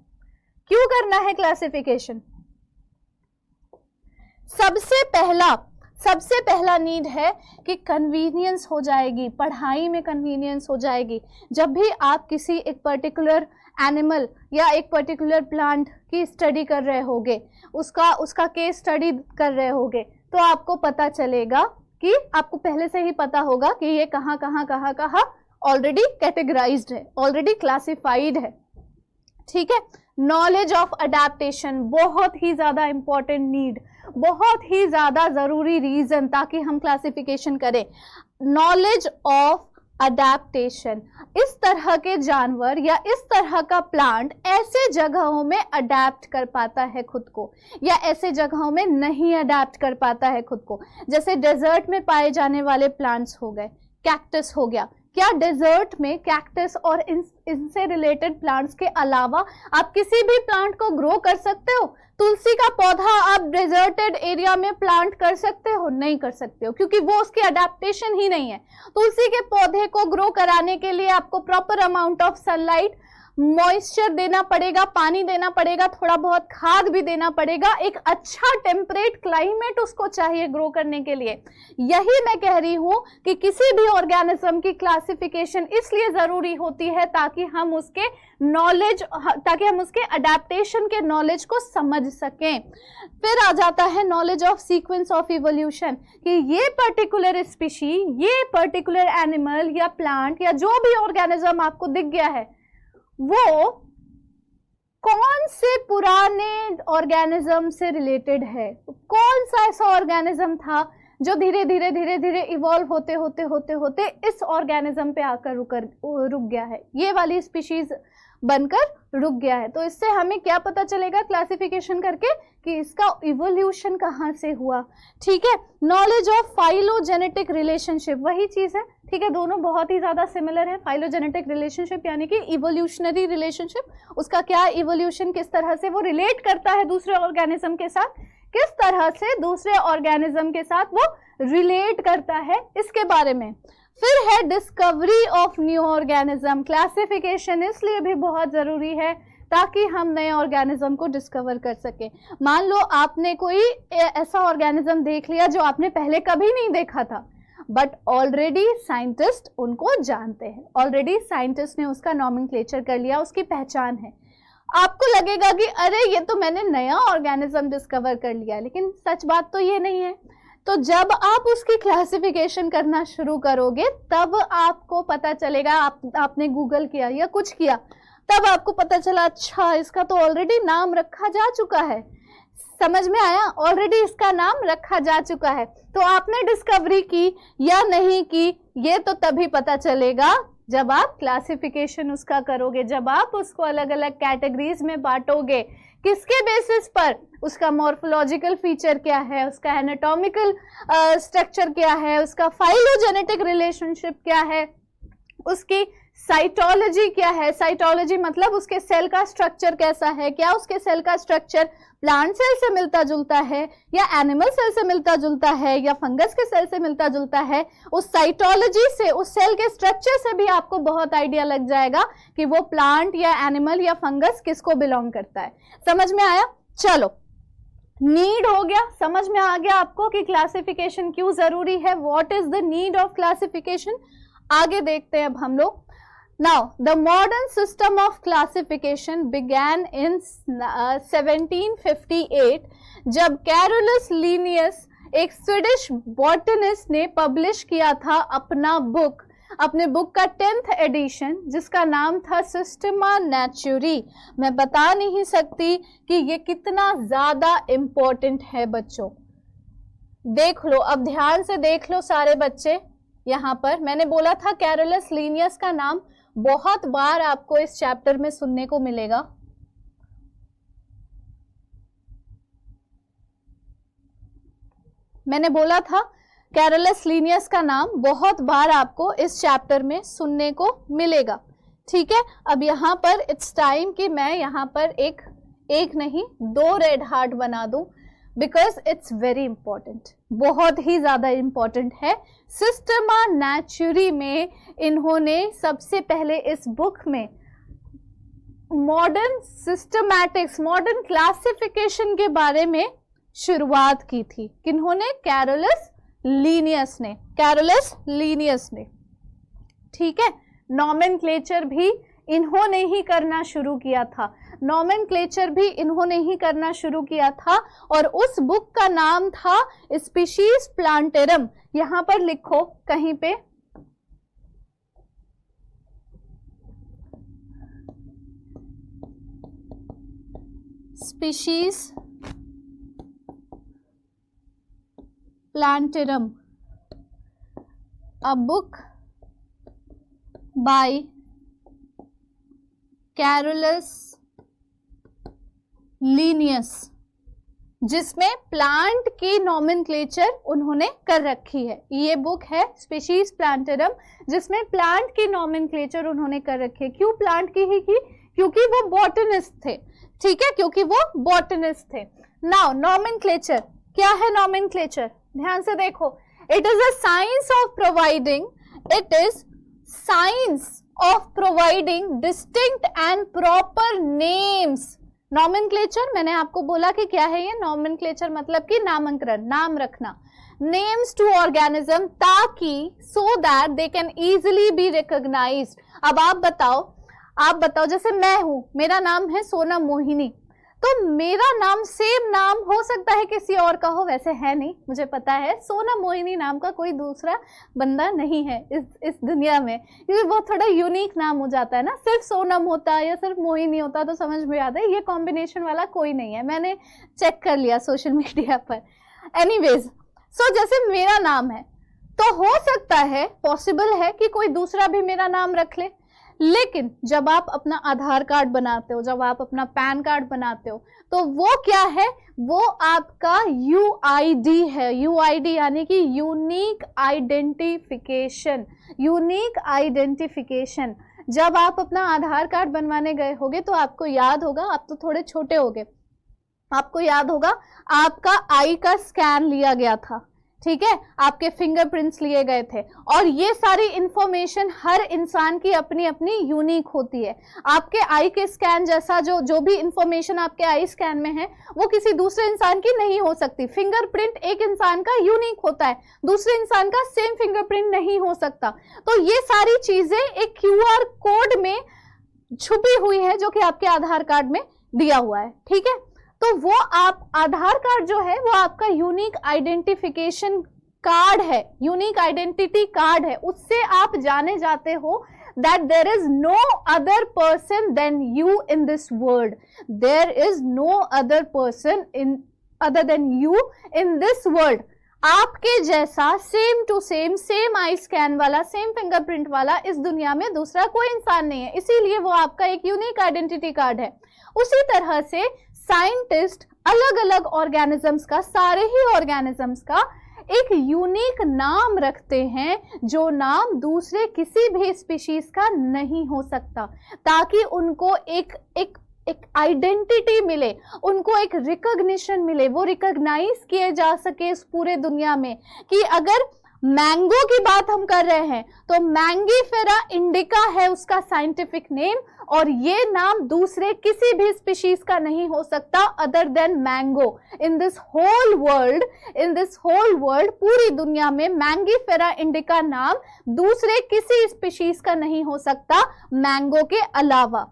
क्यों करना है क्लासिफिकेशन। सबसे पहला नीड है कि कन्वीनियंस हो जाएगी, पढ़ाई में कन्वीनियंस हो जाएगी। जब भी आप किसी एक पर्टिकुलर एनिमल या एक पर्टिकुलर प्लांट की स्टडी कर रहे होगे, उसका केस स्टडी कर रहे होगे, तो आपको पता चलेगा कि आपको पहले से ही पता होगा कि ये कहाँ ऑलरेडी कैटेगराइज्ड है, ऑलरेडी क्लासिफाइड है, ठीक है। नॉलेज ऑफ अडेप्टेशन बहुत ही ज्यादा इंपॉर्टेंट नीड, बहुत ही ज्यादा जरूरी रीजन ताकि हम क्लासिफिकेशन करें। नॉलेज ऑफ अडेप्टेशन, इस तरह के जानवर या इस तरह का प्लांट ऐसे जगहों में अडेप्ट कर पाता है खुद को, या ऐसे जगहों में नहीं अडेप्ट कर पाता है खुद को। जैसे डेजर्ट में पाए जाने वाले प्लांट्स हो गए, कैक्टस हो गया, क्या डेजर्ट में कैक्टस और इनसे रिलेटेड प्लांट्स के अलावा आप किसी भी प्लांट को ग्रो कर सकते हो? तुलसी का पौधा आप डेजर्टेड एरिया में प्लांट कर सकते हो? नहीं कर सकते हो, क्योंकि वो उसकी अडेप्टेशन ही नहीं है। तुलसी के पौधे को ग्रो कराने के लिए आपको proper amount of sunlight, moisture देना पड़ेगा, पानी देना पड़ेगा, थोड़ा बहुत खाद भी देना पड़ेगा, एक अच्छा टेम्परेट क्लाइमेट उसको चाहिए ग्रो करने के लिए। यही मैं कह रही हूं कि किसी भी ऑर्गेनिज्म की क्लासिफिकेशन इसलिए जरूरी होती है ताकि हम उसके अडेप्टेशन के नॉलेज को समझ सकें। फिर आ जाता है knowledge of sequence of evolution, कि ये पर्टिकुलर स्पीशी, ये पर्टिकुलर एनिमल या प्लांट या जो भी ऑर्गेनिज्म आपको दिख गया है, वो कौन से पुराने ऑर्गेनिज्म से रिलेटेड है, कौन सा ऐसा ऑर्गेनिज्म था जो धीरे धीरे इवॉल्व होते इस ऑर्गेनिज्म पे आकर रुक गया है, ये वाली स्पीशीज बनकर रुक गया है। तो इससे हमें क्या पता चलेगा क्लासिफिकेशन करके कि इसका इवोल्यूशन कहाँ से हुआ, ठीक है। नॉलेज ऑफ फाइलोजेनेटिक रिलेशनशिप, वही चीज है, ठीक है, दोनों बहुत ही ज्यादा सिमिलर है। फाइलोजेनेटिक रिलेशनशिप यानी कि इवोल्यूशनरी रिलेशनशिप, उसका क्या इवोल्यूशन, किस तरह से वो रिलेट करता है दूसरे ऑर्गेनिज्म के साथ, किस तरह से दूसरे ऑर्गेनिज्म के साथ वो रिलेट करता है, इसके बारे में। फिर है discovery of new organism. Classification इसलिए भी बहुत जरूरी है ताकि हम नए ऑर्गेनिज्म को डिस्कवर कर सकें। मान लो आपने कोई ऐसा ऑर्गेनिज्म देख लिया जो आपने पहले कभी नहीं देखा था, बट ऑलरेडी साइंटिस्ट उनको जानते हैं, ऑलरेडी साइंटिस्ट ने उसका नॉमेनक्लेचर कर लिया, उसकी पहचान है। आपको लगेगा कि अरे ये तो मैंने नया ऑर्गेनिज्म डिस्कवर कर लिया, लेकिन सच बात तो ये नहीं है। तो जब आप उसकी क्लासिफिकेशन करना शुरू करोगे तब आपको पता चलेगा, आपने गूगल किया या कुछ किया, तब आपको पता चला अच्छा इसका तो ऑलरेडी नाम रखा जा चुका है। समझ में आया? ऑलरेडी इसका नाम रखा जा चुका है। तो आपने डिस्कवरी की या नहीं की, ये तो तभी पता चलेगा जब आप क्लासिफिकेशन उसका करोगे, जब आप उसको अलग अलग कैटेगरीज में बांटोगे। किसके बेसिस पर? उसका मॉर्फोलॉजिकल फीचर क्या है, उसका एनाटॉमिकल स्ट्रक्चर क्या है, उसका फाइलोजेनेटिक रिलेशनशिप क्या है, उसकी साइटोलॉजी क्या है। साइटोलॉजी मतलब उसके सेल का स्ट्रक्चर कैसा है, क्या उसके सेल का स्ट्रक्चर प्लांट सेल से मिलता जुलता है या एनिमल सेल से मिलता जुलता है या फंगस के सेल से मिलता जुलता है। उस साइटोलॉजी से, उस सेल के स्ट्रक्चर से भी आपको बहुत आइडिया लग जाएगा कि वो प्लांट या एनिमल या फंगस किसको बिलोंग करता है। समझ में आया? चलो, नीड हो गया, समझ में आ गया आपको कि क्लासिफिकेशन क्यों जरूरी है, what is the need of classification. आगे देखते हैं अब हम लोग। Now, the modern system of classification began in 1758 जब कैरोलस लीनियस, एक स्वीडिश बॉटनिस्ट ने पब्लिश किया था अपने बुक का 10th एडिशन, जिसका नाम था सिस्टमा नेचुरी। मैं बता नहीं सकती कि ये कितना ज्यादा इंपॉर्टेंट है बच्चों। देख लो, अब ध्यान से देख लो सारे बच्चे। यहाँ पर मैंने बोला था कैरोलस लीनियस का नाम बहुत बार आपको इस चैप्टर में सुनने को मिलेगा। मैंने बोला था कैरोलस लीनियस का नाम बहुत बार आपको इस चैप्टर में सुनने को मिलेगा। ठीक है, अब यहाँ पर इट्स टाइम कि मैं यहाँ पर एक नहीं 2 रेड हार्ट बना दूं, बिकॉज इट्स वेरी इंपॉर्टेंट, बहुत ही ज्यादा इंपॉर्टेंट है। सिस्टमा नेचुरी में इन्होंने सबसे पहले इस बुक में मॉडर्न सिस्टमैटिक्स, मॉडर्न क्लासिफिकेशन के बारे में शुरुआत की थी। किन्होंने? कैरोलस लीनियस ने। ठीक है, नॉमेनक्लेचर भी इन्होंने ही करना शुरू किया था। और उस बुक का नाम था स्पीशीज प्लांटेरम। यहां पर लिखो कहीं पे, species plantarum, a book by Carolus Linnaeus, जिसमें प्लांट की नॉमेनक्लेचर उन्होंने कर रखी है। ये बुक है स्पीशीज प्लांटेरम, जिसमें प्लांट की नॉमेनक्लेचर उन्होंने कर रखी है। क्यों प्लांट की ही की? क्योंकि वो बॉटनिस्ट थे। ठीक है, क्योंकि वो बॉटनिस्ट थे। नाउ नॉमेनक्लेचर क्या है? नॉमेनक्लेचर ध्यान से देखो, it is a science of providing distinct and proper names. Nomenclature मैंने आपको बोला कि क्या है ये? नॉमेनक्लेचर मतलब कि नामकरण, नाम रखना, नेम्स टू ऑर्गेनिज्म, ताकि so that they can easily be recognised. अब आप बताओ जैसे मैं हूं, मेरा नाम है सोनम मोहिनी, तो मेरा नाम सेम नाम हो सकता है किसी और का हो, वैसे है नहीं, मुझे पता है सोनम मोहिनी नाम का कोई दूसरा बंदा नहीं है इस दुनिया में, क्योंकि वो थोड़ा यूनिक नाम हो जाता है ना। सिर्फ सोनम होता या सिर्फ मोहिनी होता तो समझ में आता है, ये कॉम्बिनेशन वाला कोई नहीं है, मैंने चेक कर लिया सोशल मीडिया पर। एनीवेज, सो जैसे मेरा नाम है तो हो सकता है, पॉसिबल है कि कोई दूसरा भी मेरा नाम रख ले। लेकिन जब आप अपना आधार कार्ड बनाते हो, जब आप अपना पैन कार्ड बनाते हो, तो वो क्या है? वो आपका यूआईडी है। यूआईडी यानी कि यूनिक आइडेंटिफिकेशन। जब आप अपना आधार कार्ड बनवाने गए होगे तो आपको याद होगा, आप तो थोड़े छोटे होगे, आपको याद होगा आपका आई का स्कैन लिया गया था। ठीक है, आपके फिंगरप्रिंट्स लिए गए थे, और ये सारी इंफॉर्मेशन हर इंसान की अपनी अपनी यूनिक होती है। आपके आई के स्कैन जैसा जो भी इंफॉर्मेशन आपके आई स्कैन में है, वो किसी दूसरे इंसान की नहीं हो सकती। फिंगरप्रिंट एक इंसान का यूनिक होता है, दूसरे इंसान का सेम फिंगरप्रिंट नहीं हो सकता। तो ये सारी चीजें एक क्यूआर कोड में छुपी हुई है, जो कि आपके आधार कार्ड में दिया हुआ है। ठीक है, तो वो आप आधार कार्ड जो है वो आपका यूनिक आइडेंटिफिकेशन कार्ड है, यूनिक आइडेंटिटी कार्ड है, उससे आप जाने जाते हो that there is no other person than you in this world. There is no other person other than you in this world. आपके जैसा same to same eye scan वाला, सेम फिंगरप्रिंट वाला इस दुनिया में दूसरा कोई इंसान नहीं है, इसीलिए वो आपका एक यूनिक आइडेंटिटी कार्ड है। उसी तरह से साइंटिस्ट अलग अलग ऑर्गेनिजम्स का, सारे ही ऑर्गेनिजम्स का एक यूनिक नाम रखते हैं, जो नाम दूसरे किसी भी स्पीशीज का नहीं हो सकता, ताकि उनको एक आइडेंटिटी मिले, उनको एक रिकॉग्निशन मिले, वो रिकॉग्नाइज किए जा सके इस पूरे दुनिया में कि अगर मैंगो की बात हम कर रहे हैं तो मैंगीफेरा इंडिका है उसका साइंटिफिक नेम, और ये नाम दूसरे किसी भी स्पीशीज का नहीं हो सकता other than mango. In this whole world, पूरी दुनिया में मैंगीफेरा इंडिका नाम दूसरे किसी स्पीशीज का नहीं हो सकता मैंगो के अलावा।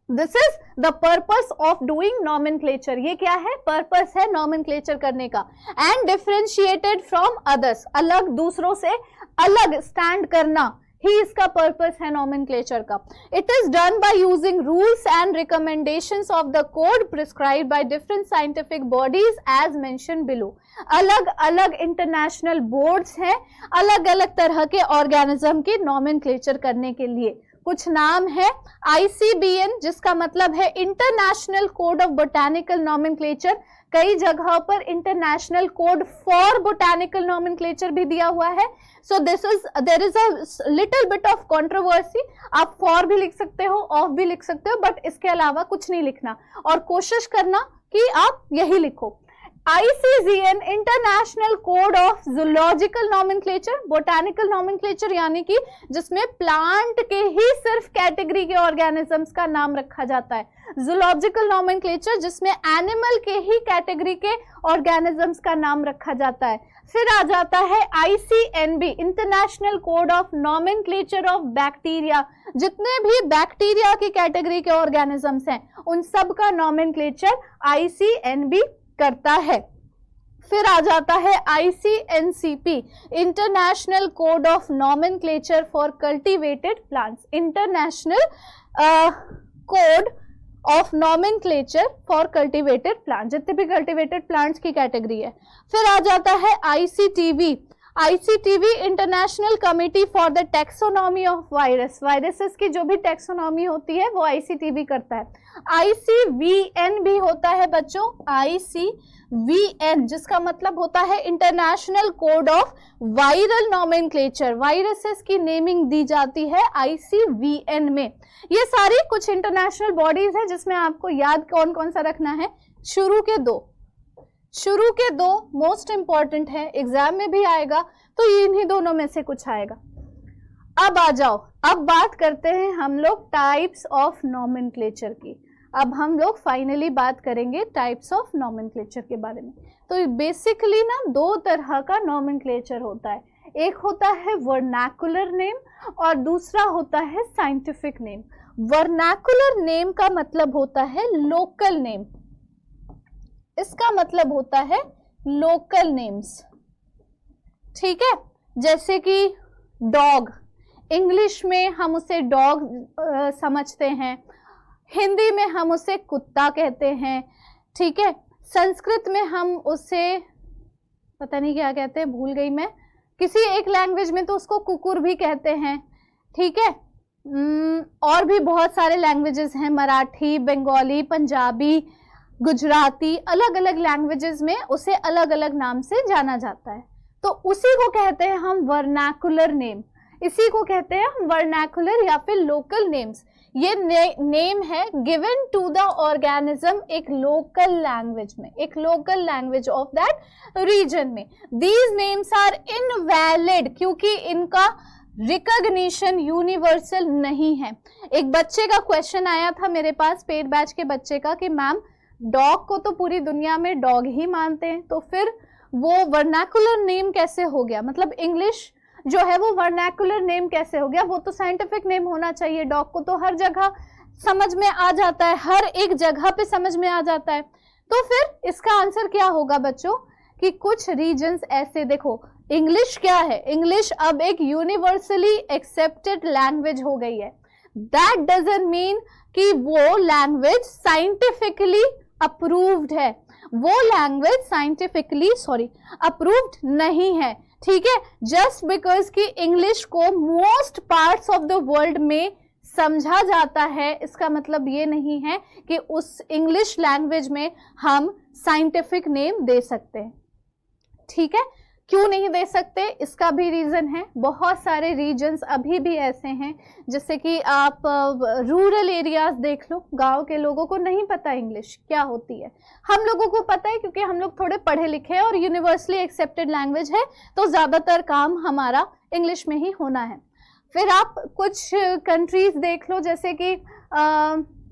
This is the purpose of doing nomenclature. ये क्या है? पर्पस है नॉमेनक्लेचर करने का। एंड डिफरेंशिएटेड फ्रॉम अदर्स, अलग, दूसरों से अलग स्टैंड करना ही इसका पर्पस है नॉमेनक्लेचर का। It is done by using rules and recommendations of the code prescribed by different scientific bodies as mention below. अलग अलग इंटरनेशनल बोर्ड्स हैं अलग अलग तरह के ऑर्गेनिज्म की नॉमेनक्लेचर करने के लिए। कुछ नाम है ICBN, जिसका मतलब है international code of botanical nomenclature. कई जगहों पर international code for botanical nomenclature भी दिया हुआ है। So there is a little bit of controversy. आप फॉर भी लिख सकते हो, ऑफ भी लिख सकते हो, बट इसके अलावा कुछ नहीं लिखना, और कोशिश करना कि आप यही लिखो। ICZN international code of zoological nomenclature, botanical nomenclature यानी कि जिसमें प्लांट के ही सिर्फ कैटेगरी के ऑर्गेनिजम्स का नाम रखा जाता है। जूलॉजिकल नॉमेनक्लेचर जिसमें एनिमल के ही कैटेगरी के ऑर्गेनिजम्स का नाम रखा जाता है। फिर आ जाता है ICNB international code of nomenclature of bacteria, जितने भी बैक्टीरिया की कैटेगरी के ऑर्गेनिजम्स हैं उन सब का नॉमेनक्लेचर ICNB करता है। फिर आ जाता है ICNCP international code of nomenclature for cultivated plants, international code of nomenclature for cultivated plant, जितने भी कल्टीवेटेड प्लांट्स की कैटेगरी है। फिर आ जाता है ICTV international committee for the taxonomy of viruses की जो भी टैक्सोनॉमी होती है वो ICTV करता है। ICVN भी होता है बच्चों, ICVN जिसका मतलब होता है international code of viral nomenclature, viruses की नेमिंग दी जाती है ICVN में। ये सारी कुछ इंटरनेशनल बॉडीज है जिसमें आपको याद कौन कौन सा रखना है। शुरू के दो मोस्ट इंपॉर्टेंट है, एग्जाम में भी आएगा, तो इन्हीं दोनों में से कुछ आएगा। अब आ जाओ, अब बात करते हैं हम लोग टाइप्स ऑफ नॉमेनक्लेचर की। अब हम लोग फाइनली बात करेंगे टाइप्स ऑफ नॉमेनक्लेचर के बारे में। तो बेसिकली ना दो तरह का नॉमेनक्लेचर होता है, एक होता है वर्नाकुलर नेम और दूसरा होता है साइंटिफिक नेम। वर्नाकुलर नेम का मतलब होता है लोकल नेम, इसका मतलब होता है लोकल नेम्स, ठीक है। जैसे कि डॉग, इंग्लिश में हम उसे डॉग समझते हैं, हिंदी में हम उसे कुत्ता कहते हैं, ठीक है। संस्कृत में हम उसे पता नहीं क्या कहते हैं, भूल गई मैं, किसी एक लैंग्वेज में तो उसको कुकुर भी कहते हैं, ठीक है। और भी बहुत सारे लैंग्वेजेस हैं, मराठी, बंगाली, पंजाबी, गुजराती, अलग अलग लैंग्वेजेस में उसे अलग अलग नाम से जाना जाता है। तो उसी को कहते हैं हम वर्नाकुलर नेम, इसी को कहते हैं हम वर्नाकुलर या फिर लोकल नेम्स। ये नेम है गिवन टू द ऑर्गेनिज्म एक लोकल लैंग्वेज में, एक local language of that region में। दीज नेम्स आर इनवैलिड क्योंकि इनका रिकॉग्निशन यूनिवर्सल नहीं है। एक बच्चे का क्वेश्चन आया था मेरे पास, पेड बैच के बच्चे का, कि मैम डॉग को तो पूरी दुनिया में डॉग ही मानते हैं, तो फिर वो वर्नाकुलर नेम कैसे हो गया, मतलब इंग्लिश जो है वो वर्नाकुलर नेम कैसे हो गया, वो तो साइंटिफिक नेम होना चाहिए। डॉग को तो हर जगह समझ में आ जाता है, हर एक जगह पे समझ में आ जाता है। तो फिर इसका आंसर क्या होगा बच्चों कि कुछ रीजन्स ऐसे, देखो इंग्लिश क्या है, इंग्लिश अब एक यूनिवर्सली एक्सेप्टेड लैंग्वेज हो गई है। दैट डजंट मीन कि वो लैंग्वेज साइंटिफिकली अप्रूव्ड है, वो लैंग्वेज साइंटिफिकली अप्रूव्ड नहीं है, ठीक है। जस्ट बिकॉज कि इंग्लिश को most parts of the world में समझा जाता है, इसका मतलब ये नहीं है कि उस इंग्लिश लैंग्वेज में हम साइंटिफिक नेम दे सकते हैं, ठीक है। क्यों नहीं दे सकते, इसका भी रीजन है। बहुत सारे रीजन्स अभी भी ऐसे हैं, जैसे कि आप रूरल एरियाज देख लो, गांव के लोगों को नहीं पता इंग्लिश क्या होती है। हम लोगों को पता है क्योंकि हम लोग थोड़े पढ़े लिखे हैं और यूनिवर्सली एक्सेप्टेड लैंग्वेज है, तो ज्यादातर काम हमारा इंग्लिश में ही होना है। फिर आप कुछ कंट्रीज देख लो, जैसे कि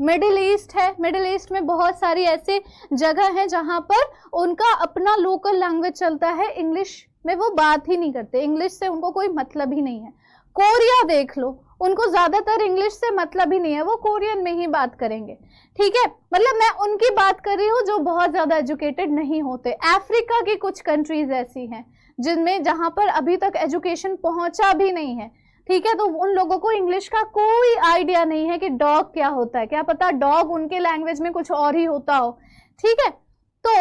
मिडिल ईस्ट है, मिडिल ईस्ट में बहुत सारी ऐसे जगह है जहां पर उनका अपना लोकल लैंग्वेज चलता है, इंग्लिश में वो बात ही नहीं करते, इंग्लिश से उनको कोई मतलब ही नहीं है। कोरिया देख लो, उनको ज्यादातर इंग्लिश से मतलब ही नहीं है, वो कोरियन में ही बात करेंगे, ठीक है। मतलब मैं उनकी बात कर रही हूँ जो बहुत ज्यादा एजुकेटेड नहीं होते। अफ्रीका की कुछ कंट्रीज ऐसी हैं जिनमें जहां पर अभी तक एजुकेशन पहुंचा भी नहीं है, ठीक है, तो उन लोगों को इंग्लिश का कोई आइडिया नहीं है कि डॉग क्या होता है, क्या पता डॉग उनके लैंग्वेज में कुछ और ही होता हो, ठीक है। तो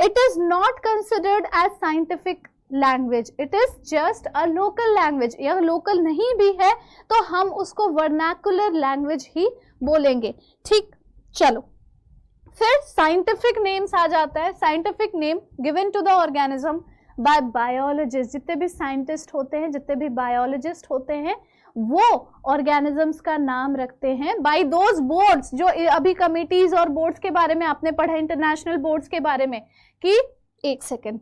it is not considered as scientific language, it is just a local language, या लोकल नहीं भी है तो हम उसको वर्नाकुलर लैंग्वेज ही बोलेंगे, ठीक। चलो फिर साइंटिफिक नेम्स आ जाता है। Scientific name given to the organism by biologist, जितने भी साइंटिस्ट होते हैं, जितने भी बायोलॉजिस्ट होते हैं, वो ऑर्गेनिजम्स का नाम रखते हैं बाय दोज बोर्ड्स, जो अभी कमिटीज और बोर्ड्स के बारे में आपने पढ़ा, इंटरनेशनल बोर्ड्स के बारे में, कि एक सेकेंड,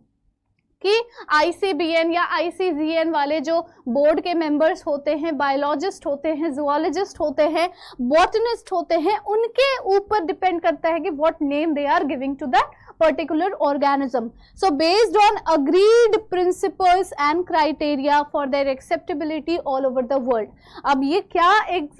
कि ICBN या ICGN वाले जो बोर्ड के मेंबर्स होते हैं, बायोलॉजिस्ट होते हैं, जूलॉजिस्ट होते हैं, बॉटनिस्ट होते हैं, उनके ऊपर डिपेंड करता है कि what name they are giving to that particular organism. So based on agreed principles and criteria for their acceptability all over the world. अब ये क्या एक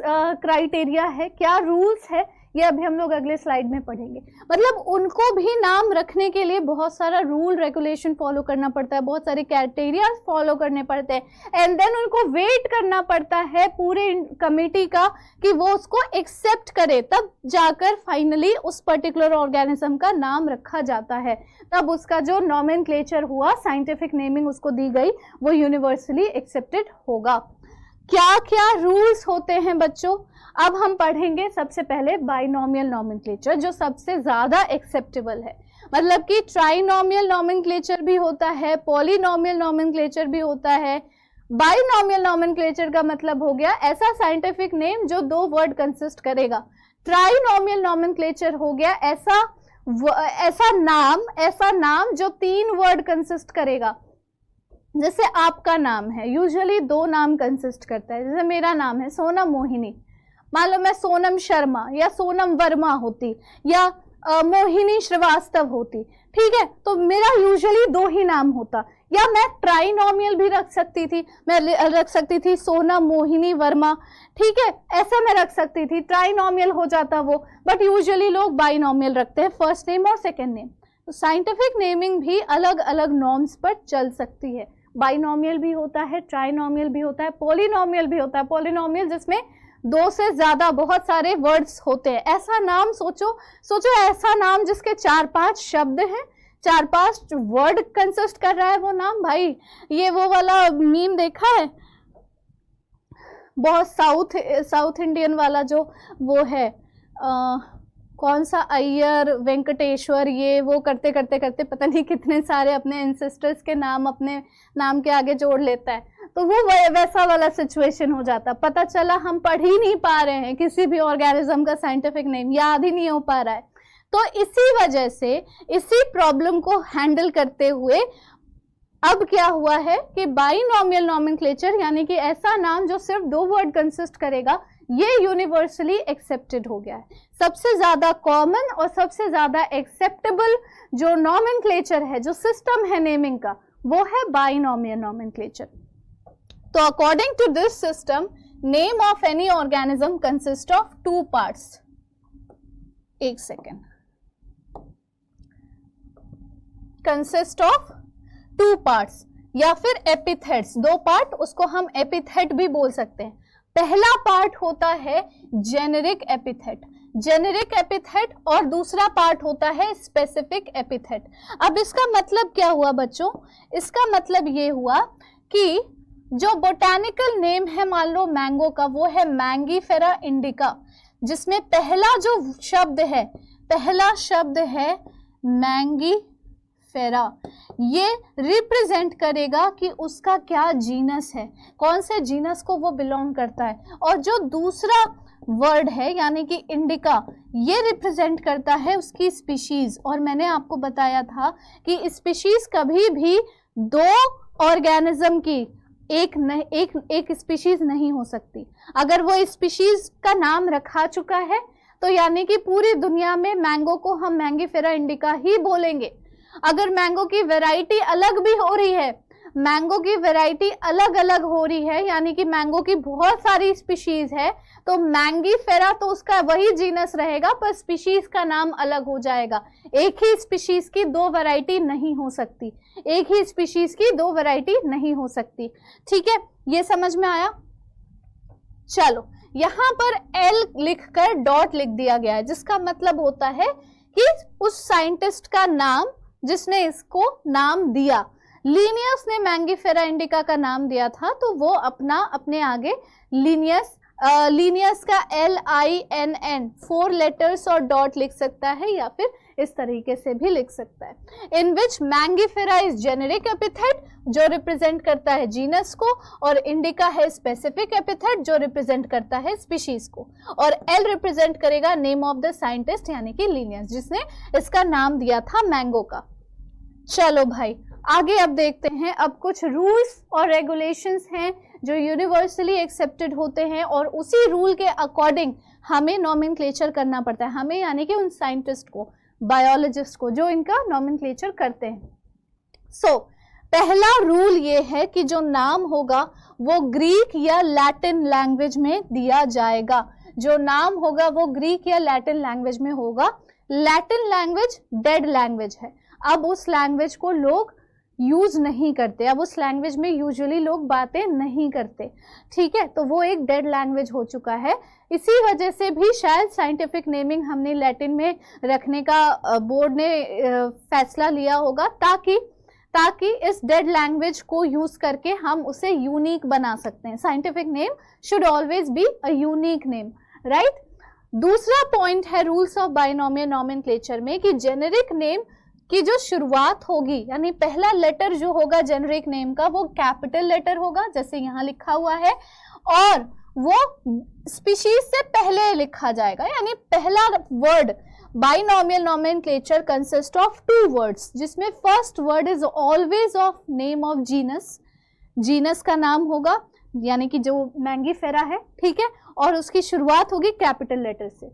क्राइटेरिया है, क्या रूल्स है, ये अभी हम लोग अगले स्लाइड में पढ़ेंगे। मतलब उनको भी नाम रखने के लिए बहुत सारा रूल रेगुलेशन फॉलो करना पड़ता है, बहुत सारे क्राइटेरिया फॉलो करने पड़ते हैं, एंड देन उनको वेट करना पड़ता है पूरे कमेटी का कि वो उसको एक्सेप्ट करे, तब जाकर फाइनली उस पर्टिकुलर ऑर्गेनिज्म का नाम रखा जाता है, तब उसका जो नॉमेनक्लेचर हुआ, साइंटिफिक नेमिंग उसको दी गई, वो यूनिवर्सली एक्सेप्टेड होगा। क्या क्या रूल्स होते हैं बच्चों, अब हम पढ़ेंगे। सबसे पहले बाइनोमियल नॉमेनक्लेचर, जो सबसे ज्यादा एक्सेप्टेबल है, मतलब कि ट्राइनोमियल नॉमेनक्लेचर भी होता है, पॉलिनोमियल नॉमेनक्लेचर भी होता है। बाइनोमियल नॉमेनक्लेचर का मतलब हो गया ऐसा साइंटिफिक नेम जो दो वर्ड कंसिस्ट करेगा। ट्राइनोमियल नॉमेनक्लेचर हो गया ऐसा नाम जो तीन वर्ड कंसिस्ट करेगा। जैसे आपका नाम है, यूजुअली दो नाम कंसिस्ट करता है, जैसे मेरा नाम है सोनम मोहिनी, मान लो मैं सोनम शर्मा या सोनम वर्मा होती, या मोहिनी श्रीवास्तव होती, ठीक है, तो मेरा यूजुअली दो ही नाम होता। या मैं ट्राइनोमियल भी रख सकती थी, मैं रख सकती थी सोनम मोहिनी वर्मा, ठीक है, ऐसा मैं रख सकती थी, ट्राइनोमियल हो जाता वो, बट यूजुअली लोग बाइनोमियल रखते हैं, फर्स्ट नेम और सेकेंड नेम। तो साइंटिफिक नेमिंग भी अलग अलग नॉर्म्स पर चल सकती है, बाइनोमियल भी होता है, ट्राइनोमियल भी होता है, पॉलिनोमियल भी होता है। पॉलिनोमियल जिसमें दो से ज्यादा बहुत सारे वर्ड्स होते हैं। ऐसा नाम सोचो ऐसा नाम जिसके 4-5 शब्द हैं, 4-5 वर्ड कंसिस्ट कर रहा है वो नाम। भाई ये वो वाला मीम देखा है बहुत, साउथ इंडियन वाला जो वो है, कौन सा अय्यर वेंकटेश्वर, ये वो करते करते करते पता नहीं कितने सारे अपने एंसेस्टर्स के नाम अपने नाम के आगे जोड़ लेता है, तो वो वैसा वाला सिचुएशन हो जाता। पता चला हम पढ़ ही नहीं पा रहे हैं, किसी भी ऑर्गेनिज्म का साइंटिफिक नेम याद ही नहीं हो पा रहा है। तो इसी वजह से, इसी प्रॉब्लम को हैंडल करते हुए अब क्या हुआ है कि बाइनोमियल नॉमेनक्लेचर, यानी कि ऐसा नाम जो सिर्फ दो वर्ड कंसिस्ट करेगा, ये यूनिवर्सली एक्सेप्टेड हो गया है। सबसे ज्यादा कॉमन और सबसे ज्यादा एक्सेप्टेबल जो नॉमेनक्लेचर है, जो सिस्टम है नेमिंग का, वो है बाइनोमियल नॉमेनक्लेचर। तो according to this system, name of any organism consist of 2 parts. एक सेकेंड, कंसिस्ट ऑफ 2 पार्ट्स, या फिर एपिथेट्स, 2 पार्ट, उसको हम एपिथेट भी बोल सकते हैं। पहला पार्ट होता है जेनेरिक एपिथेट, जेनेरिक एपिथेट, और दूसरा पार्ट होता है स्पेसिफिक एपिथेट। अब इसका मतलब क्या हुआ बच्चों? इसका मतलब ये हुआ कि जो बोटैनिकल नेम है मान लो मैंगो का, वो है मैंगीफेरा इंडिका, जिसमें पहला जो शब्द है, पहला शब्द है मैंगीफेरा, ये रिप्रेजेंट करेगा कि उसका क्या जीनस है, कौन से जीनस को वो बिलोंग करता है। और जो दूसरा वर्ड है यानी कि इंडिका, ये रिप्रेजेंट करता है उसकी स्पीशीज। और मैंने आपको बताया था कि स्पीशीज कभी भी 2 ऑर्गेनिज्म की एक स्पीशीज नहीं हो सकती। अगर वो स्पीशीज का नाम रखा चुका है तो यानी कि पूरी दुनिया में मैंगो को हम मैंगीफेरा इंडिका ही बोलेंगे। अगर मैंगो की वैरायटी अलग भी हो रही है, मैंगो की वैरायटी अलग अलग हो रही है, यानी कि मैंगो की बहुत सारी स्पीशीज है, तो मैंगीफेरा तो उसका वही जीनस रहेगा, पर स्पीशीज का नाम अलग हो जाएगा। एक ही स्पीशीज की 2 वैरायटी नहीं हो सकती, एक ही स्पीशीज की 2 वैरायटी नहीं हो सकती। ठीक है, ये समझ में आया? चलो, यहां पर एल लिखकर डॉट लिख दिया गया है, जिसका मतलब होता है कि उस साइंटिस्ट का नाम जिसने इसको नाम दिया। लिनियस ने मैंगीफेरा इंडिका का नाम दिया था, तो वो अपने आगे लिनियस का LINN 4 लेटर्स और डॉट लिख सकता है, या फिर इस तरीके से भी लिख सकता है। इन विच मैंगीफेरा इज जेनेरिक एपिथेट जो रिप्रेजेंट करता है जीनस को, और इंडिका है स्पेसिफिक एपिथेट जो रिप्रेजेंट करता है स्पीशीज को, और एल रिप्रेजेंट करेगा नेम ऑफ द साइंटिस्ट यानी कि लिनियस, जिसने इसका नाम दिया था मैंगो का। चलो भाई, आगे अब देखते हैं। अब कुछ रूल्स और रेगुलेशंस हैं जो यूनिवर्सली एक्सेप्टेड होते हैं, और उसी रूल के अकॉर्डिंग हमें नॉमेनक्लेचर करना पड़ता है। हमें यानी कि उन साइंटिस्ट को, बायोलॉजिस्ट को, जो इनका नॉमेनक्लेचर करते हैं। पहला रूल ये है कि जो नाम होगा वो ग्रीक या लैटिन लैंग्वेज में दिया जाएगा। जो नाम होगा वो ग्रीक या लैटिन लैंग्वेज में होगा। लैटिन लैंग्वेज डेड लैंग्वेज है, अब उस लैंग्वेज को लोग यूज नहीं करते, अब उस लैंग्वेज में यूजुअली लोग बातें नहीं करते। ठीक है, तो वो एक डेड लैंग्वेज हो चुका है। इसी वजह से भी शायद साइंटिफिक नेमिंग हमने लैटिन में रखने का बोर्ड ने फैसला लिया होगा, ताकि इस डेड लैंग्वेज को यूज करके हम उसे यूनिक बना सकते हैं। Scientific name should always be a unique name, right. दूसरा पॉइंट है रूल्स ऑफ बाइनोमियल नॉमेनक्लेचर में कि जेनेरिक नेम की जो शुरुआत होगी, यानी पहला लेटर जो होगा जेनेरिक नेम का, वो कैपिटल लेटर होगा, जैसे यहाँ लिखा हुआ है, और वो स्पीशीज से पहले लिखा जाएगा। यानी पहला word, binomial nomenclature consist of 2 words, जिसमें first word is always of name of genus, genus का नाम होगा, यानी कि जो मैंगीफेरा है, ठीक है, और उसकी शुरुआत होगी कैपिटल लेटर से।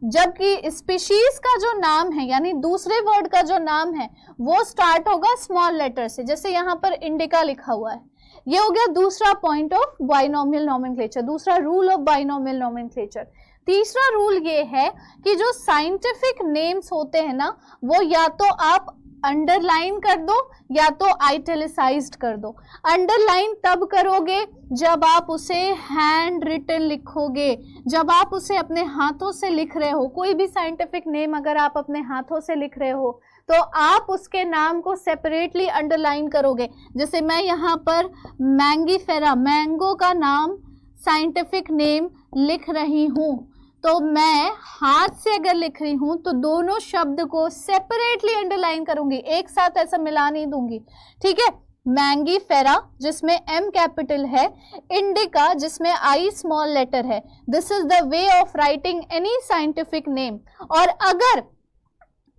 जबकि स्पीशीज का जो नाम है, यानी दूसरे वर्ड का जो नाम है, वो स्टार्ट होगा स्मॉल लेटर से, जैसे यहाँ पर इंडिका लिखा हुआ है। ये हो गया दूसरा पॉइंट ऑफ बाइनोमियल नॉमेनक्लेचर, दूसरा रूल ऑफ बाइनोमियल नॉमेनक्लेचर। तीसरा रूल ये है कि जो साइंटिफिक नेम्स होते हैं ना, वो या तो आप अंडरलाइन कर दो या तो आइटैलिसाइज्ड कर दो। अंडरलाइन तब करोगे जब आप उसे हैंड रिटन लिखोगे, जब आप उसे अपने हाथों से लिख रहे हो। कोई भी साइंटिफिक नेम अगर आप अपने हाथों से लिख रहे हो तो आप उसके नाम को सेपरेटली अंडरलाइन करोगे। जैसे मैं यहाँ पर मैंगीफेरा, मैंगो का नाम साइंटिफिक नेम लिख रही हूँ, तो मैं हाथ से अगर लिख रही हूं तो दोनों शब्द को सेपरेटली अंडरलाइन करूंगी, एक साथ ऐसा मिला नहीं दूंगी। ठीक है, मैंगीफेरा जिसमें M कैपिटल है, इंडिका जिसमें I स्मॉल लेटर है। This is the way of writing any scientific name. और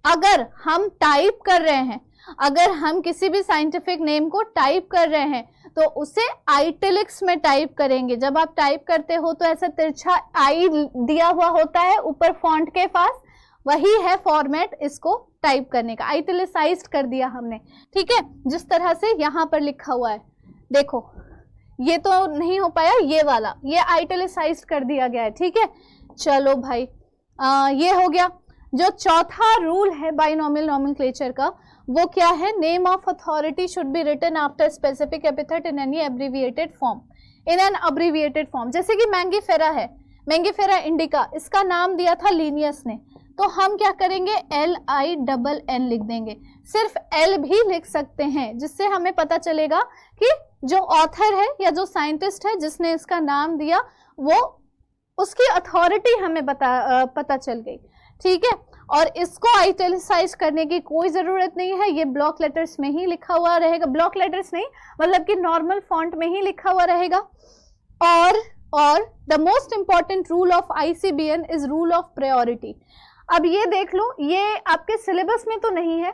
अगर हम टाइप कर रहे हैं, अगर हम किसी भी साइंटिफिक नेम को टाइप कर रहे हैं तो उसे आइटैलिक्स में टाइप करेंगे। जब आप टाइप करते हो तो ऐसा तिरछा आई दिया हुआ होता है ऊपर फॉन्ट के पास, वही है फॉर्मेट इसको टाइप करने का, आइटैलिसाइज्ड कर दिया हमने। ठीक है, जिस तरह से यहाँ पर लिखा हुआ है, देखो ये तो नहीं हो पाया, ये वाला ये आइटैलिसाइज्ड कर दिया गया है। ठीक है, चलो भाई ये हो गया। जो चौथा रूल है बाइनोमियल नॉमेनक्लेचर का, वो क्या है, name of authority should be written after specific epithet in any abbreviated form, in an abbreviated form. जैसे कि मैंगीफेरा है, मैंगीफेरा इंडिका, इसका नाम दिया था लिनियस ने, तो हम क्या करेंगे, LINN लिख देंगे, सिर्फ L भी लिख सकते हैं, जिससे हमें पता चलेगा कि जो ऑथर है या जो साइंटिस्ट है जिसने इसका नाम दिया वो, उसकी अथॉरिटी हमें पता चल गई। ठीक है, और इसको आइटैलिसाइज करने की कोई जरूरत नहीं है, ये ब्लॉक लेटर्स में ही लिखा हुआ रहेगा, ब्लॉक लेटर्स नहीं मतलब कि नॉर्मल फॉन्ट में ही लिखा हुआ रहेगा। और the most important rule of ICBN is rule of priority. अब ये देख लो, ये आपके सिलेबस में तो नहीं है,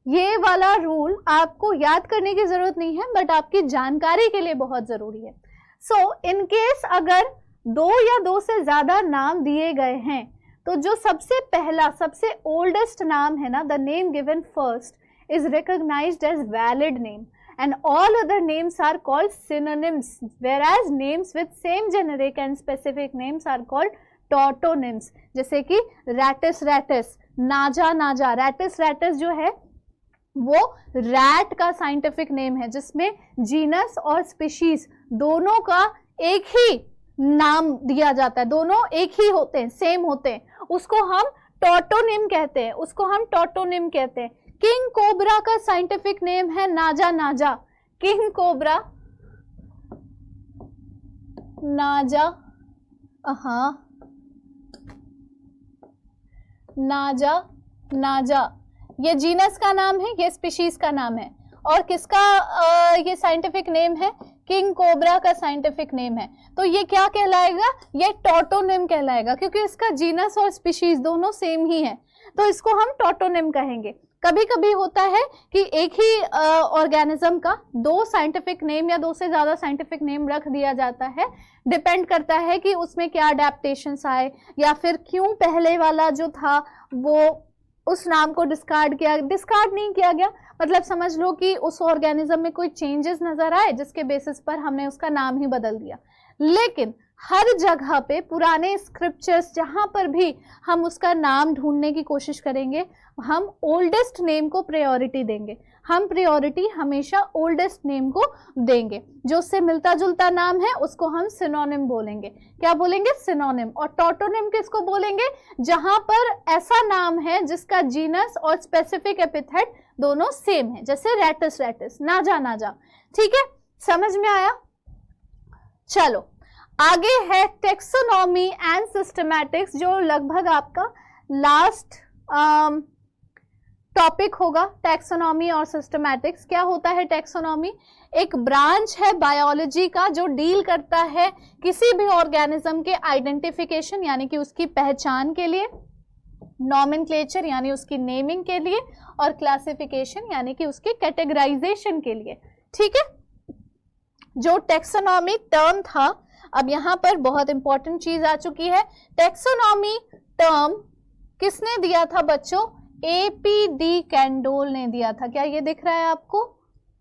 ये वाला रूल आपको याद करने की जरूरत नहीं है, बट आपकी जानकारी के लिए बहुत जरूरी है। सो इन केस अगर 2 या 2 से ज्यादा नाम दिए गए हैं, तो जो सबसे पहला, सबसे ओल्डेस्ट नाम है ना, the name given first is recognised as valid name and all other names are called synonyms, whereas names with same generic and specific names are called tautonyms। जैसे कि ratus ratus, naja naja, ratus ratus जो है वो rat का scientific name है, जिसमें genus और species दोनों का एक ही नाम दिया जाता है, दोनों एक ही होते हैं, सेम होते हैं, उसको हम टॉटोनिम कहते हैं, उसको हम टॉटोनिम कहते हैं। किंग कोबरा का साइंटिफिक नेम है नाजा नाजा, किंग कोबरा, नाजा, नाजा नाजा, ये जीनस का नाम है, ये स्पीशीज का नाम है, और किसका ये साइंटिफिक नेम है, किंग कोबरा का साइंटिफिक नेम है। तो ये क्या कहलाएगा, ये टॉटोनिम कहलाएगा, क्योंकि इसका जीनस और स्पीशीज दोनों सेम ही है, तो इसको हम टॉटोनिम कहेंगे। कभी कभी होता है कि एक ही ऑर्गेनिज्म का 2 साइंटिफिक नेम या 2 से ज्यादा साइंटिफिक नेम रख दिया जाता है, डिपेंड करता है कि उसमें क्या अडेप्टेशंस आए, या फिर क्यों पहले वाला जो था वो उस नाम को डिस्कार्ड नहीं किया गया, मतलब समझ लो कि उस ऑर्गेनिज्म में कोई चेंजेस नजर आए जिसके बेसिस पर हमने उसका नाम ही बदल दिया। लेकिन हर जगह पे पुराने स्क्रिप्चर्स जहां पर भी हम उसका नाम ढूंढने की कोशिश करेंगे, हम ओल्डेस्ट नेम को प्रायोरिटी देंगे, हम प्रायोरिटी हमेशा ओल्डेस्ट नेम को देंगे। जो उससे मिलता जुलता नाम है उसको हम सिनोनिम बोलेंगे। क्या बोलेंगे, सिनोनिम। और टॉटोनिम किसको बोलेंगे, जहां पर ऐसा नाम है जिसका जीनस और स्पेसिफिक एपिथेट दोनों सेम है, जैसे रैटस रैटस, नाजा नाजा। ठीक है, समझ में आया। चलो आगे है टेक्सोनॉमी एंड सिस्टमैटिक्स, जो लगभग आपका लास्ट टॉपिक होगा, टैक्सोनॉमी और सिस्टमैटिक्स। क्या होता है टैक्सोनॉमी, एक ब्रांच है बायोलॉजी का जो डील करता है किसी भी ऑर्गेनिज्म के आइडेंटिफिकेशन यानी कि उसकी पहचान के लिए, नॉमेनक्लेचर यानी उसकी नेमिंग के लिए, और क्लासिफिकेशन यानी कि उसकी कैटेगराइजेशन के लिए। ठीक है, जो टैक्सोनॉमी टर्म था, अब यहां पर बहुत इंपॉर्टेंट चीज आ चुकी है। टैक्सोनॉमी टर्म किसने दिया था बच्चों, APD कैंडोल ने दिया था। क्या ये दिख रहा है आपको,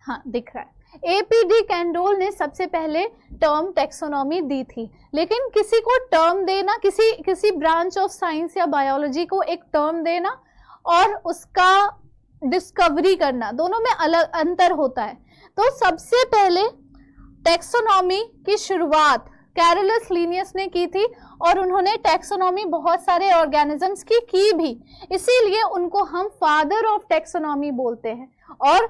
हाँ दिख रहा है। APD कैंडोल ने सबसे पहले टर्म टैक्सोनॉमी दी थी। लेकिन किसी को टर्म देना, किसी ब्रांच ऑफ साइंस या बायोलॉजी को एक टर्म देना और उसका डिस्कवरी करना, दोनों में अलग अंतर होता है। तो सबसे पहले टैक्सोनॉमी की शुरुआत कैरोलस लिनियस ने की थी, और उन्होंने टैक्सोनॉमी बहुत सारे ऑर्गेनिजम्स की भी, इसीलिए उनको हम फादर ऑफ टैक्सोनॉमी बोलते हैं, और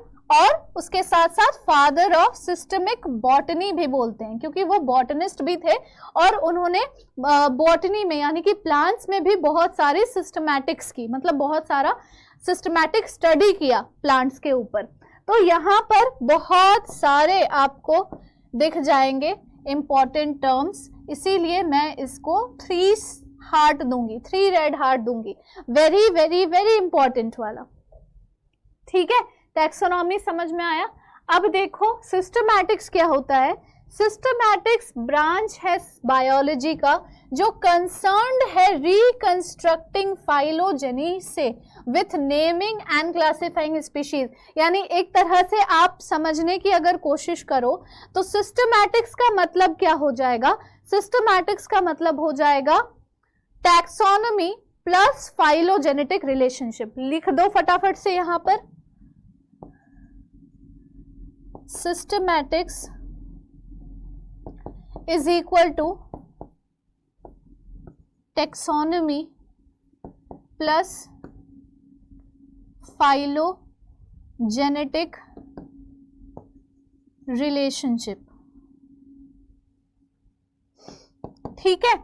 उसके साथ साथ फादर ऑफ सिस्टमिक बॉटनी भी बोलते हैं, क्योंकि वो बॉटनिस्ट भी थे और उन्होंने बॉटनी में यानी कि प्लांट्स में भी बहुत सारी सिस्टमैटिक्स की, मतलब बहुत सारा सिस्टमैटिक स्टडी किया प्लांट्स के ऊपर। तो यहाँ पर बहुत सारे आपको दिख जाएंगे इंपॉर्टेंट टर्म्स, इसीलिए मैं इसको 3 हार्ट दूंगी, 3 रेड हार्ट दूंगी, वेरी वेरी वेरी इंपॉर्टेंट वाला। ठीक है, टैक्सोनॉमी समझ में आया। अब देखो सिस्टमैटिक्स क्या होता है। सिस्टमैटिक्स ब्रांच है बायोलॉजी का जो कंसर्न्ड है रिकंस्ट्रक्टिंग फाइलोजेनी से with naming and classifying species. यानी एक तरह से आप समझने की अगर कोशिश करो तो सिस्टमैटिक्स का मतलब क्या हो जाएगा, सिस्टमैटिक्स का मतलब हो जाएगा टैक्सोनॉमी प्लस फाइलोजेनेटिक रिलेशनशिप। लिख दो फटाफट से यहाँ पर, systematics is equal to taxonomy plus phylogenetic relationship. ठीक है,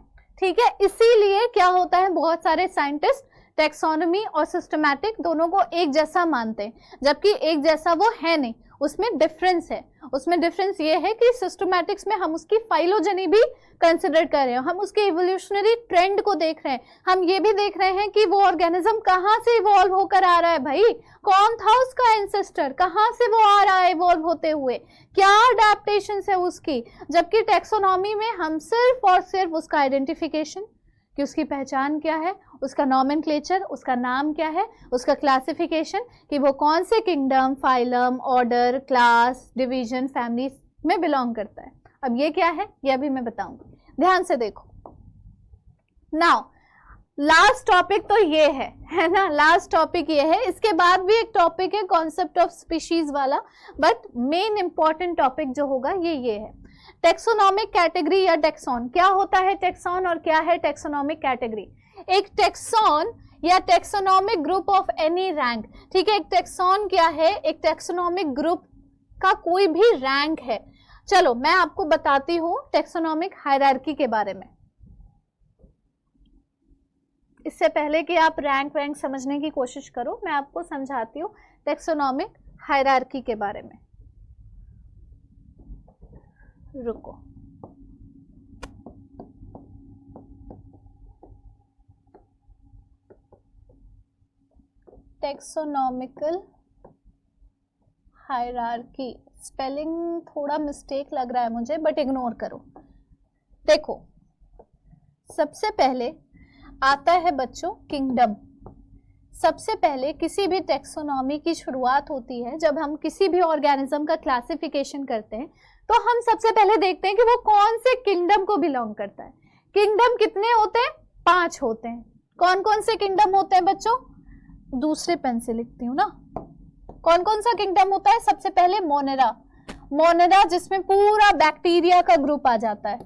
ठीक है। इसीलिए क्या होता है, बहुत सारे साइंटिस्ट टेक्सोनॉमी और सिस्टमैटिक दोनों को एक जैसा मानते हैं, जबकि एक जैसा वो है नहीं, उसमें डिफरेंस है। उसमें डिफरेंस ये है कि सिस्टमैटिक्स में हम उसकी फाइलोजेनी भी कंसिडर कर रहे हैं, हम उसके इवोल्यूशनरी ट्रेंड को देख रहे हैं, हम ये भी देख रहे हैं कि वो ऑर्गेनिज्म कहाँ से इवॉल्व होकर आ रहा है, भाई कौन था उसका एंसेस्टर, कहाँ से वो आ रहा है इवॉल्व होते हुए, क्या अडेप्टेशन है उसकी। जबकि टेक्सोनॉमी में हम सिर्फ और सिर्फ उसका आइडेंटिफिकेशन, कि उसकी पहचान क्या है, उसका नॉमेनक्लेचर, उसका नाम क्या है, उसका क्लासिफिकेशन, कि वो कौन से kingdom, phylum, order, class, division, family में बिलोंग करता है। अब ये क्या है, ये अभी मैं बताऊंगी, ध्यान से देखो। नाउ लास्ट टॉपिक तो ये है ना, लास्ट टॉपिक ये है। इसके बाद भी एक टॉपिक है कॉन्सेप्ट ऑफ स्पीशीज वाला, बट मेन इंपॉर्टेंट टॉपिक जो होगा ये है टेक्सोनॉमिक कैटेगरी या टेक्सॉन। क्या होता है टेक्सॉन और क्या है टेक्सोनॉमिक कैटेगरी। एक टेक्सॉन या taxonomic group of any rank. ठीक है, एक टेक्सॉन क्या है, एक टेक्सोनॉमिक ग्रुप का कोई भी रैंक है। चलो मैं आपको बताती हूँ टेक्सोनॉमिक हायरार्की के बारे में, इससे पहले कि आप रैंक वैंक समझने की कोशिश करो, मैं आपको समझाती हूँ टेक्सोनॉमिक हायरार्की के बारे में। रुको, टेक्सोनॉमिकल हायरार्की, स्पेलिंग थोड़ा मिस्टेक लग रहा है मुझे, बट इग्नोर करो। देखो, सबसे पहले आता है बच्चों किंगडम। सबसे पहले किसी भी टेक्सोनॉमी की शुरुआत होती है, जब हम किसी भी ऑर्गेनिज्म का क्लासिफिकेशन करते हैं तो हम सबसे पहले देखते हैं कि वो कौन से किंगडम को बिलोंग करता है। किंगडम कितने होते हैं, 5 होते हैं। कौन कौन से किंगडम होते हैं बच्चों, दूसरे पेन से लिखती हूँ ना। कौन कौन सा किंगडम होता है, सबसे पहले मोनेरा, मोनेरा जिसमें पूरा बैक्टीरिया का ग्रुप आ जाता है।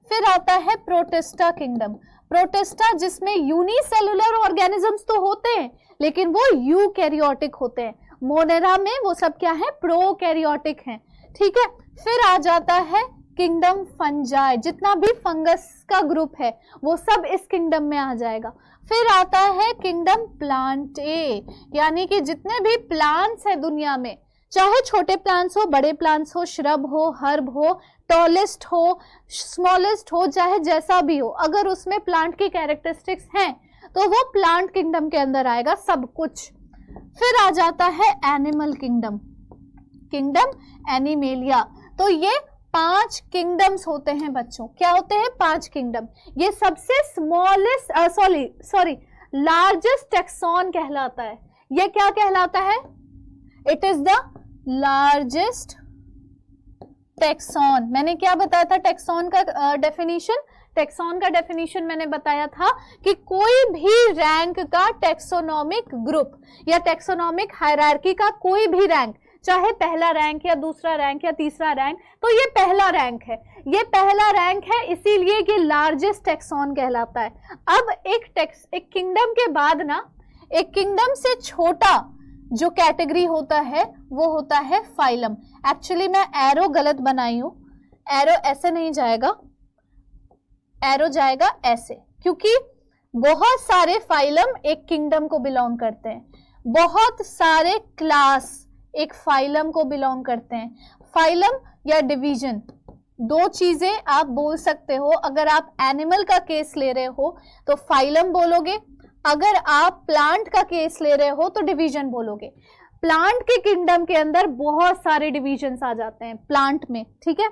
फिर आता है प्रोटिस्टा किंगडम, प्रोटिस्टा जिसमें यूनिसेलुलर ऑर्गेनिजम्स तो होते हैं लेकिन वो यूकैरियोटिक होते हैं। मोनेरा में वो सब क्या है, प्रोकैरियोटिक हैं। ठीक है, फिर आ जाता है किंगडम फंजाई, जितना भी फंगस का ग्रुप है वो सब इस किंगडम में आ जाएगा। फिर आता है किंगडम प्लांटे, यानी कि जितने भी प्लांट्स है दुनिया में, चाहे छोटे प्लांट्स हो, बड़े प्लांट्स हो, श्रब हो, हर्ब हो, टॉलेस्ट हो, स्मॉलेस्ट हो, चाहे जैसा भी हो, अगर उसमें प्लांट की कैरेक्टरिस्टिक्स हैं तो वो प्लांट किंगडम के अंदर आएगा सब कुछ। फिर आ जाता है एनिमल किंगडम, किंगडम एनिमेलिया। तो ये 5 किंगडम्स होते हैं बच्चों। क्या होते हैं, 5 किंगडम। ये सबसे स्मॉलेस्ट लार्जेस्ट टेक्सॉन कहलाता है। ये क्या कहलाता है, it is the largest tax on. मैंने क्या बताया था टेक्सॉन का डेफिनेशन, टेक्सॉन का डेफिनेशन मैंने बताया था कि कोई भी रैंक का टेक्सोनॉमिक ग्रुप या टेक्सोनॉमिक हायरार्की का कोई भी रैंक, चाहे पहला रैंक या दूसरा रैंक या तीसरा रैंक, तो ये पहला रैंक है, ये पहला रैंक है, इसीलिए ये लार्जेस्ट टेक्सॉन कहलाता है। अब एक किंगडम के बाद ना, एक किंगडम से छोटा जो कैटेगरी होता है वो होता है फाइलम। एक्चुअली मैं एरो गलत बनाई हूं, एरो ऐसे नहीं जाएगा, एरो जाएगा ऐसे, क्योंकि बहुत सारे फाइलम एक किंगडम को बिलोंग करते हैं, बहुत सारे क्लास एक फाइलम को बिलोंग करते हैं। फाइलम या डिवीजन, 2 चीजें आप बोल सकते हो। अगर आप एनिमल का केस ले रहे हो तो फाइलम बोलोगे, अगर आप प्लांट का केस ले रहे हो तो डिवीजन बोलोगे। प्लांट के किंगडम के अंदर बहुत सारे डिवीजन्स आ जाते हैं प्लांट में, ठीक है।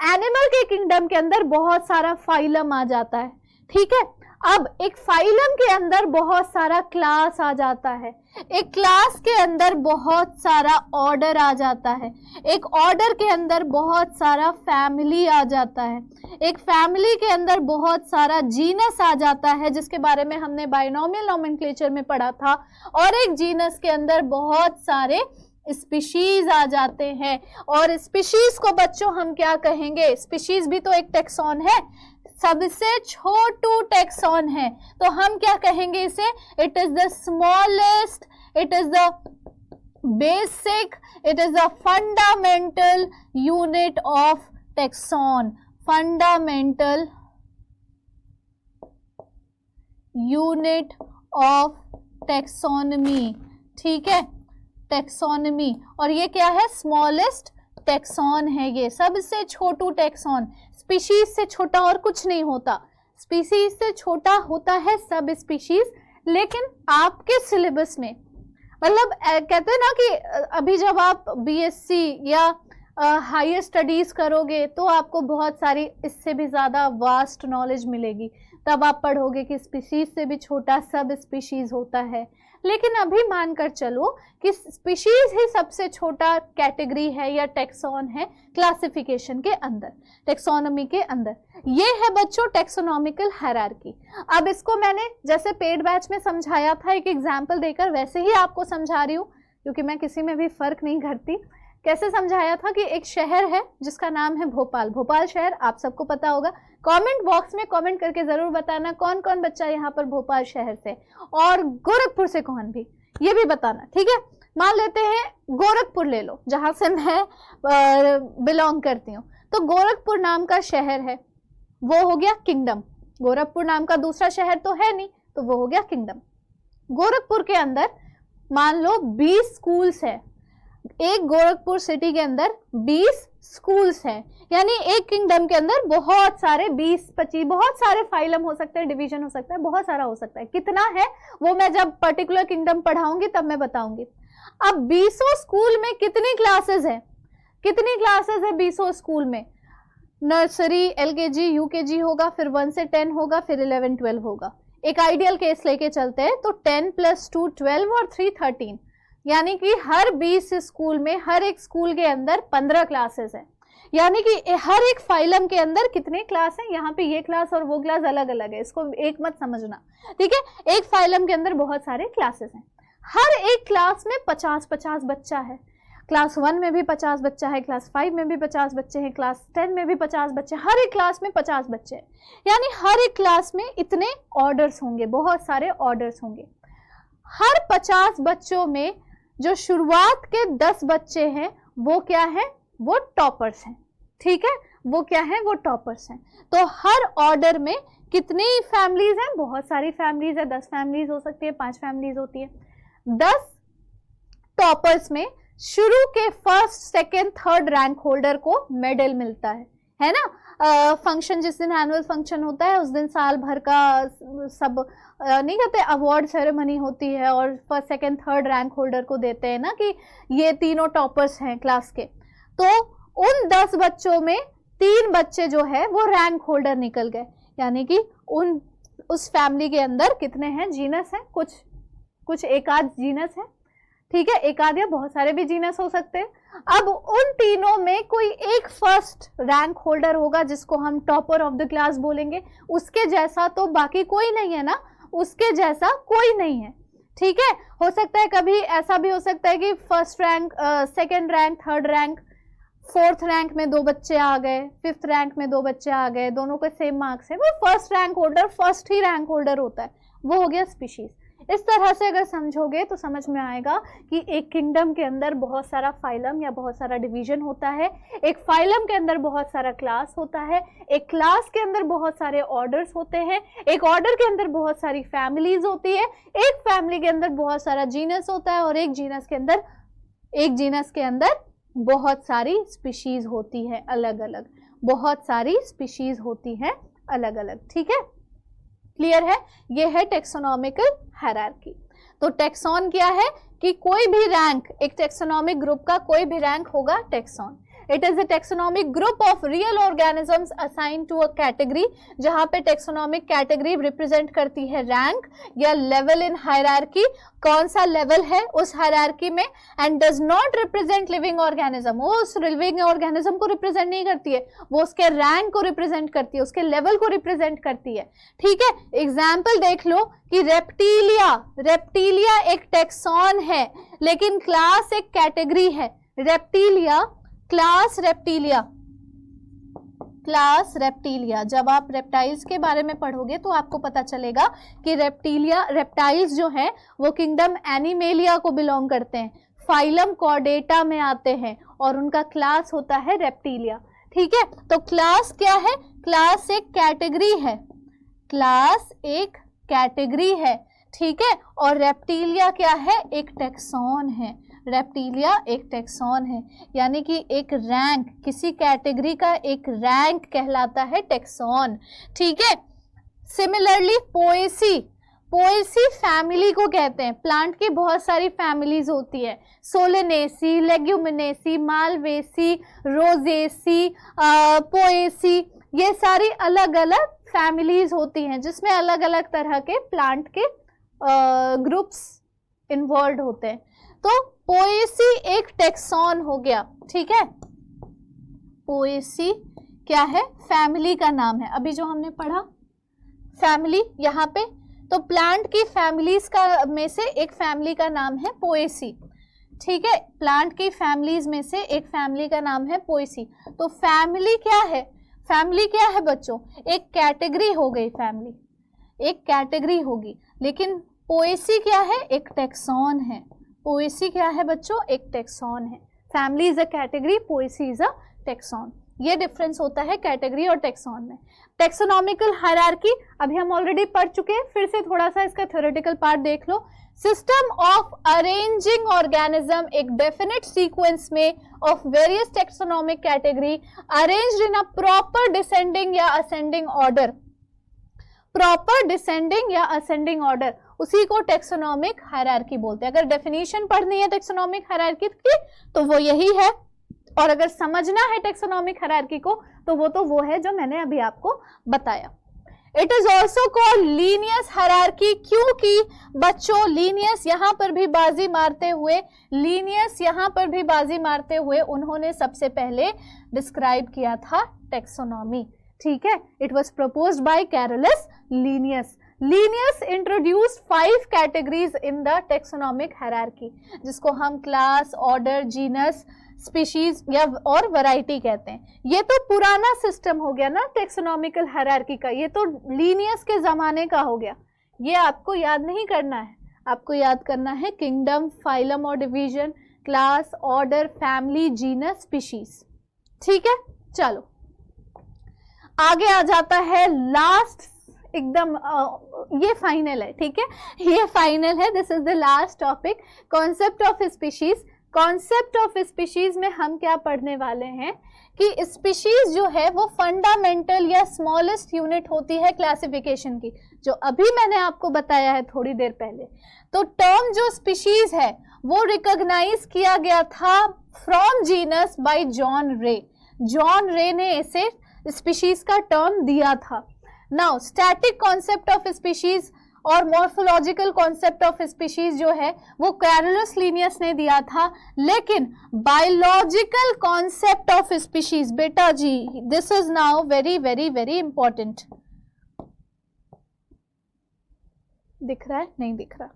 एनिमल के किंगडम के अंदर बहुत सारा फाइलम आ जाता है, ठीक है। अब एक फाइलम के अंदर बहुत सारा क्लास आ जाता है, एक क्लास के अंदर बहुत सारा ऑर्डर आ जाता है, एक ऑर्डर के अंदर बहुत सारा फैमिली आ जाता है, एक फैमिली के अंदर बहुत सारा जीनस आ जाता है, जिसके बारे में हमने बाइनोमियल नोमेनक्लेचर में पढ़ा था, और एक जीनस के अंदर बहुत सारे स्पीशीज आ जाते हैं। और स्पीशीज को बच्चों हम क्या कहेंगे, स्पीशीज भी तो एक टेक्सॉन है, सबसे छोटू टेक्सॉन है, तो हम क्या कहेंगे इसे, it is the smallest, it is the basic, it is the fundamental unit of tax on, fundamental unit of taxonomy. ठीक है, टेक्सोनमी, और ये क्या है, स्मॉलेस्ट टेक्सॉन है, ये सबसे छोटू टेक्सॉन। स्पीशीज से छोटा और कुछ नहीं होता, स्पीशीज से छोटा होता है सब स्पीशीज। लेकिन आपके सिलेबस में, मतलब कहते हैं ना कि अभी जब आप बीएससी या हायर स्टडीज करोगे तो आपको बहुत सारी इससे भी ज़्यादा वास्ट नॉलेज मिलेगी, तब आप पढ़ोगे कि स्पीशीज से भी छोटा सब स्पीशीज होता है। लेकिन अभी मानकर चलो कि स्पीशीज ही सबसे छोटा कैटेगरी है या टेक्सॉन है क्लासिफिकेशन के अंदर, टेक्सोनॉमी के अंदर। ये है बच्चों टेक्सोनॉमिकल हायरार्की। अब इसको मैंने जैसे पेड बैच में समझाया था एक एग्जाम्पल देकर, वैसे ही आपको समझा रही हूँ, क्योंकि मैं किसी में भी फर्क नहीं करती। कैसे समझाया था कि एक शहर है जिसका नाम है भोपाल, भोपाल शहर आप सबको पता होगा। कमेंट बॉक्स में कमेंट करके जरूर बताना कौन कौन बच्चा यहाँ पर भोपाल शहर से, और गोरखपुर से कौन भी, ये भी बताना। ठीक है, मान लेते हैं गोरखपुर ले लो, जहाँ से मैं बिलोंग करती हूँ। तो गोरखपुर नाम का शहर है, वो हो गया किंगडम। गोरखपुर नाम का दूसरा शहर तो है नहीं, तो वो हो गया किंगडम। गोरखपुर के अंदर मान लो 20 स्कूल्स है, एक गोरखपुर सिटी के अंदर 20 स्कूल्स हैं, यानी एक किंगडम के अंदर बहुत सारे 20-25 बहुत सारे फाइलम हो सकते हैं, डिवीजन हो सकता है, बहुत सारा हो सकता है। कितना है वो मैं जब पर्टिकुलर किंगडम पढ़ाऊंगी तब मैं बताऊंगी। अब 20 स्कूल में कितनी क्लासेस है, कितनी क्लासेस है 20 स्कूल में? नर्सरी, एलकेजी, यूकेजी होगा, फिर 1 से 10 होगा, फिर 11, 12 होगा। एक आइडियल केस लेके चलते हैं तो 10 + 2 12 और 3 13, यानी कि हर 20 स्कूल में हर एक स्कूल के अंदर 15 क्लासेस हैं, यानी कि हर एक फाइलम के अंदर कितने क्लास हैं। यहाँ पे ये क्लास और वो क्लास अलग अलग है, इसको एक मत समझना, ठीक है। एक फाइलम के अंदर बहुत सारे क्लासेस हैं, हर एक क्लास में 50-50 बच्चा है। क्लास 1 में भी 50 बच्चा है, क्लास 5 में भी 50 बच्चे हैं, क्लास 10 में भी 50 बच्चे, हर एक क्लास में 50 बच्चे हैं, यानी हर एक क्लास में इतने ऑर्डर्स होंगे, बहुत सारे ऑर्डर्स होंगे। हर 50 बच्चों में जो शुरुआत के 10 बच्चे हैं वो क्या है, वो टॉपर्स हैं, ठीक है, वो क्या है, वो टॉपर्स हैं। तो हर ऑर्डर में कितनी फैमिलीज हैं, बहुत सारी फैमिलीज है, 10 फैमिलीज हो सकती है, 5 फैमिलीज होती है। 10 टॉपर्स में शुरू के first, second, third rank holder को मेडल मिलता है ना। फंक्शन जिस दिन एनुअल फंक्शन होता है उस दिन साल भर का सब नहीं कहते, अवार्ड सेरेमनी होती है और first, second, third rank holder को देते हैं ना कि ये तीनों टॉपर्स हैं क्लास के। तो उन 10 बच्चों में 3 बच्चे जो है वो रैंक होल्डर निकल गए, यानी कि उस फैमिली के अंदर कितने हैं, जीनस हैं, कुछ एक आध जीनस है, ठीक है, एक आध या बहुत सारे भी जीनस हो सकते हैं। अब उन तीनों में कोई एक फर्स्ट रैंक होल्डर होगा जिसको हम टॉपर ऑफ द क्लास बोलेंगे, उसके जैसा तो बाकी कोई नहीं है ना, उसके जैसा कोई नहीं है, ठीक है। हो सकता है कभी ऐसा भी हो सकता है कि first rank, second rank, third rank, fourth rank में 2 बच्चे आ गए, फिफ्थ रैंक में 2 बच्चे आ गए, दोनों के सेम मार्क्स है, वो फर्स्ट रैंक होल्डर फर्स्ट ही रैंक होल्डर होता है, वो हो गया स्पीशीज। इस तरह से अगर समझोगे तो समझ में आएगा कि एक किंगडम के अंदर बहुत सारा फाइलम या बहुत सारा डिवीजन होता है, एक फाइलम के अंदर बहुत सारा क्लास होता है, एक क्लास के अंदर बहुत सारे ऑर्डर्स होते हैं, एक ऑर्डर के अंदर बहुत सारी फैमिलीज होती है, एक फैमिली के अंदर बहुत सारा जीनस होता है और एक जीनस के अंदर बहुत सारी स्पीशीज होती है अलग अलग, बहुत सारी स्पीशीज होती है अलग अलग, ठीक है, क्लियर है। ये है टेक्सोनॉमिकल हायरार्की। तो टेक्सॉन क्या है कि कोई भी रैंक, एक टेक्सोनॉमिक ग्रुप का कोई भी रैंक होगा taxon. It is a taxonomic group of real organisms assign to a category, जहां पे टेक्सोनॉमिक कैटेगरी रिप्रेजेंट करती है रैंक या लेवल इन हायरार्की, कौन सा लेवल है उस हायरार्की में, and does not represent living organism, वो उस लिविंग ऑर्गेनिज्म को रिप्रेजेंट नहीं करती है, वो उसके रैंक को रिप्रेजेंट करती है, उसके लेवल को रिप्रेजेंट करती है। ठीक है, एग्जाम्पल देख लो कि रेप्टीलिया एक टेक्सॉन है लेकिन क्लास एक कैटेगरी है। रेप्टीलिया, क्लास रेप्टीलिया, जब आप रेप्टाइल्स के बारे में पढ़ोगे तो आपको पता चलेगा कि रेप्टाइल्स जो है वो किंगडम एनिमेलिया को बिलोंग करते हैं, फाइलम कॉर्डेटा में आते हैं और उनका क्लास होता है रेप्टीलिया। ठीक है, तो क्लास क्या है? क्लास एक कैटेगरी है, क्लास एक कैटेगरी है। ठीक है, और रेप्टीलिया क्या है? एक टेक्सॉन है, रेप्टीलिया एक टेक्सॉन है, यानी कि एक रैंक, किसी कैटेगरी का एक रैंक कहलाता है टेक्सॉन। ठीक है, सिमिलरली पोएसी फैमिली को कहते हैं। प्लांट की बहुत सारी फैमिलीज होती है, Solanaceae, Leguminosae, Malvaceae, Rosaceae, Poaceae, ये सारी अलग अलग फैमिलीज होती हैं जिसमें अलग अलग तरह के प्लांट के ग्रुप्स इन्वॉल्व होते हैं। तो पोएसी एक टेक्सॉन हो गया। ठीक है, पोएसी क्या है? फैमिली का नाम है। अभी जो हमने पढ़ा फैमिली यहाँ पे, तो प्लांट की फैमिलीज का में से एक फैमिली का नाम है पोएसी। ठीक है, प्लांट की फैमिलीज में से एक फैमिली का नाम है पोएसी। तो फैमिली क्या है? फैमिली क्या है बच्चों? एक कैटेगरी हो गई, फैमिली एक कैटेगरी होगी, लेकिन पोएसी क्या है? एक टेक्सॉन है। पोएसी क्या है बच्चों? एक टेक्सॉन है। Family is a category, Poaceae is a tax on. ये डिफरेंस होता है कैटेगरी और टेक्सॉन में। टेक्सोनॉमिकल हायरार्की अभी हम ऑलरेडी पढ़ चुके हैं, फिर से थोड़ा सा इसका थ्योरेटिकल पार्ट देख लो। सिस्टम ऑफ अरेंजिंग ऑर्गेनिज्म एक डेफिनेट सीक्वेंस में of various taxonomic category arranged in a proper descending या असेंडिंग ऑर्डर। प्रॉपर डिसेंडिंग या असेंडिंग ऑर्डर, उसी को टेक्सोनॉमिक हायरार्की बोलते हैं। अगर डेफिनेशन पढ़नी है टेक्सोनॉमिक हायरार्की की तो वो यही है, और अगर समझना है टेक्सोनॉमिक हायरार्की को तो वो है जो मैंने अभी आपको बताया। It is also called Linnaeus hierarchy, क्योंकि बच्चों लीनियस यहाँ पर भी बाजी मारते हुए उन्होंने सबसे पहले डिस्क्राइब किया था टेक्सोनॉमी। ठीक है, it was proposed by Carolus Linnaeus. Linnaeus introduced 5 categories in the taxonomic hierarchy, जिसको हम क्लास, ऑर्डर, जीनस, स्पीशीज या और वैरायटी कहते हैं। ये तो पुराना सिस्टम हो गया ना टेक्सोनॉमिकल हायरार्की का, ये तो लीनियस के जमाने का हो गया। ये आपको याद नहीं करना है, आपको याद करना है किंगडम, फाइलम और division, class, order, family, genus, species. ठीक है, चलो आगे आ जाता है लास्ट, एकदम ये फाइनल है। ठीक है, ये फाइनल है, this is the last topic, concept of species. Concept of species में हम क्या पढ़ने वाले हैं कि स्पीशीज जो है वो फंडामेंटल या स्मॉलेस्ट यूनिट होती है क्लासिफिकेशन की, जो अभी मैंने आपको बताया है थोड़ी देर पहले। तो टर्म जो स्पीशीज है वो रिकॉग्नाइज किया गया था फ्रॉम जीनस बाय जॉन रे। जॉन रे ने इसे स्पीशीज का टर्म दिया था। Now static concept of species और मॉर्फोलॉजिकल कॉन्सेप्ट ऑफ स्पीशीज जो है वो कैरोलस लीनियस ने दिया था, लेकिन बायोलॉजिकल कॉन्सेप्ट ऑफ स्पीशीज, बेटा जी this is now very very very important. दिख रहा है? नहीं दिख रहा,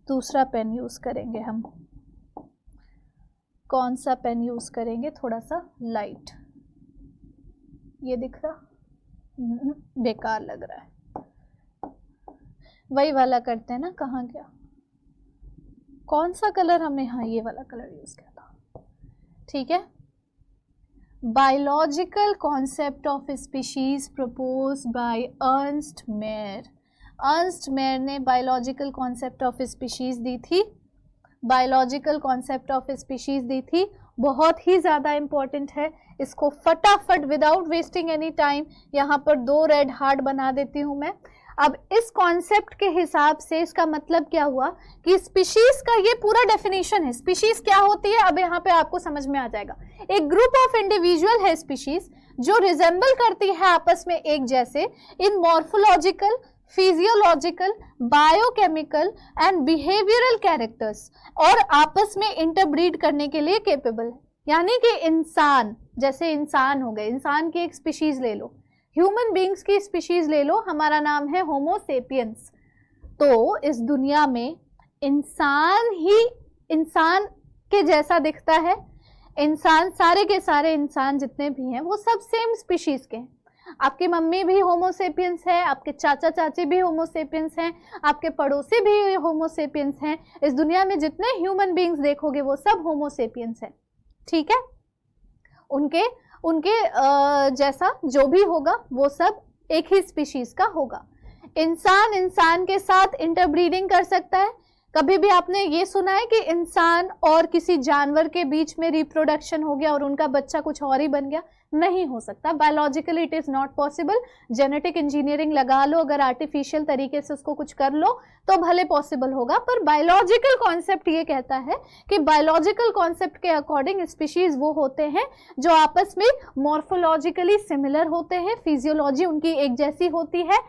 दूसरा पेन यूज करेंगे हम। कौन सा पेन यूज करेंगे? थोड़ा सा लाइट। ये दिख रहा? बेकार लग रहा है, वही वाला करते हैं ना। कहाँ गया? कौन सा कलर हमने? हाँ, ये वाला कलर यूज किया था। ठीक है, biological concept of species propose by Ernst Mayr. Ernst Mayr ने बायोलॉजिकल कॉन्सेप्ट ऑफ स्पीशीज दी थी, बायोलॉजिकल कॉन्सेप्ट ऑफ स्पीशीज दी थी। बहुत ही ज़्यादा इंपॉर्टेंट है, इसको फटाफट विदाउट वेस्टिंग एनी टाइम यहाँ पर 2 रेड हार्ट बना देती हूँ मैं। अब इस कॉन्सेप्ट के हिसाब से इसका मतलब क्या हुआ कि स्पीशीज का ये पूरा डेफिनेशन है। स्पीशीज क्या होती है अब यहाँ पे आपको समझ में आ जाएगा। एक ग्रुप ऑफ इंडिविजुअल है स्पीशीज जो रिजेंबल करती है आपस में एक जैसे in morphological, physiological, biochemical and behavioural characters, और आपस में इंटरब्रीड करने के लिए केपेबल है। यानी कि इंसान, जैसे इंसान हो गए, इंसान की एक स्पीशीज ले लो, ह्यूमन बींग्स की स्पीशीज ले लो, हमारा नाम है होमो सेपियंस। तो इस दुनिया में इंसान ही इंसान के जैसा दिखता है। इंसान, सारे के सारे इंसान जितने भी हैं वो सब सेम स्पीशीज के हैं। आपकी मम्मी भी होमो सेपियंस है, आपके चाचा चाची भी होमो सेपियंस हैं, आपके पड़ोसी भी होमो सेपियंस हैं। इस दुनिया में जितने ह्यूमन बींग्स देखोगे वो सब होमो सेपियंस हैं, ठीक है। उनके जैसा जो भी होगा वो सब एक ही स्पीशीज का होगा। इंसान के साथ इंटरब्रीडिंग कर सकता है। कभी भी आपने ये सुना है कि इंसान और किसी जानवर के बीच में रिप्रोडक्शन हो गया और उनका बच्चा कुछ और ही बन गया? नहीं हो सकता। Biologically it is not possible. Genetic engineering लगा लो, अगर आर्टिफिशियल तरीके से उसको कुछ कर लो तो भले पॉसिबल होगा, पर बायोलॉजिकल कॉन्सेप्ट ये कहता है कि बायोलॉजिकल कॉन्सेप्ट के अकॉर्डिंग स्पीशीज वो होते हैं जो आपस में मॉर्फोलॉजिकली सिमिलर होते हैं, फिजियोलॉजी उनकी एक जैसी होती है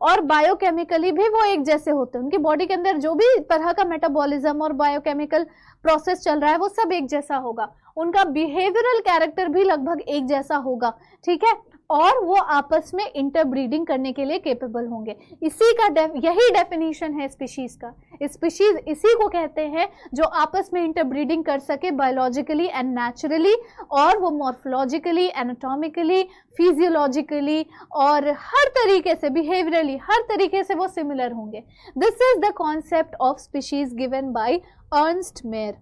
और बायोकेमिकली भी वो एक जैसे होते हैं। उनकी बॉडी के अंदर जो भी तरह का मेटाबॉलिज्म और बायोकेमिकल प्रोसेस चल रहा है वो सब एक जैसा होगा। उनका बिहेवियरल कैरेक्टर भी लगभग एक जैसा होगा, ठीक है, और वो आपस में इंटरब्रीडिंग करने के लिए केपेबल होंगे। इसी का यही डेफिनेशन है स्पीशीज का। स्पीशीज इसी को कहते हैं जो आपस में इंटरब्रीडिंग कर सके बायोलॉजिकली एंड नेचुरली, और वो मॉर्फोलॉजिकली, एनाटॉमिकली, फिजियोलॉजिकली और हर तरीके से, बिहेवियरली हर तरीके से वो सिमिलर होंगे। This is the concept of species given by Ernst Mayr.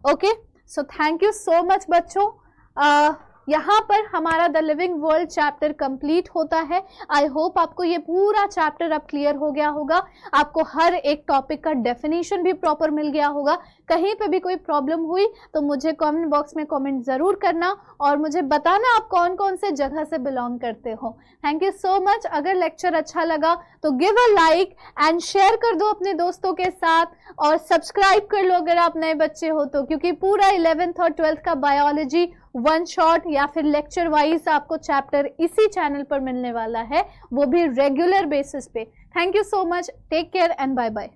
Okay, so thank you so much बच्चों। यहाँ पर हमारा the living world chapter complete होता है। आई होप आपको ये पूरा चैप्टर अब क्लियर हो गया होगा, आपको हर एक टॉपिक का डेफिनेशन भी प्रॉपर मिल गया होगा। कहीं पे भी कोई प्रॉब्लम हुई तो मुझे कमेंट बॉक्स में कमेंट ज़रूर करना और मुझे बताना आप कौन कौन से जगह से बिलोंग करते हो। Thank you so much. अगर लेक्चर अच्छा लगा तो give a like and share कर दो अपने दोस्तों के साथ, और सब्सक्राइब कर लो अगर आप नए बच्चे हो तो, क्योंकि पूरा 11th और 12th का बायोलॉजी वन शॉट या फिर लेक्चर वाइज आपको चैप्टर इसी चैनल पर मिलने वाला है, वो भी रेगुलर बेसिस पे। Thank you so much, take care and bye bye.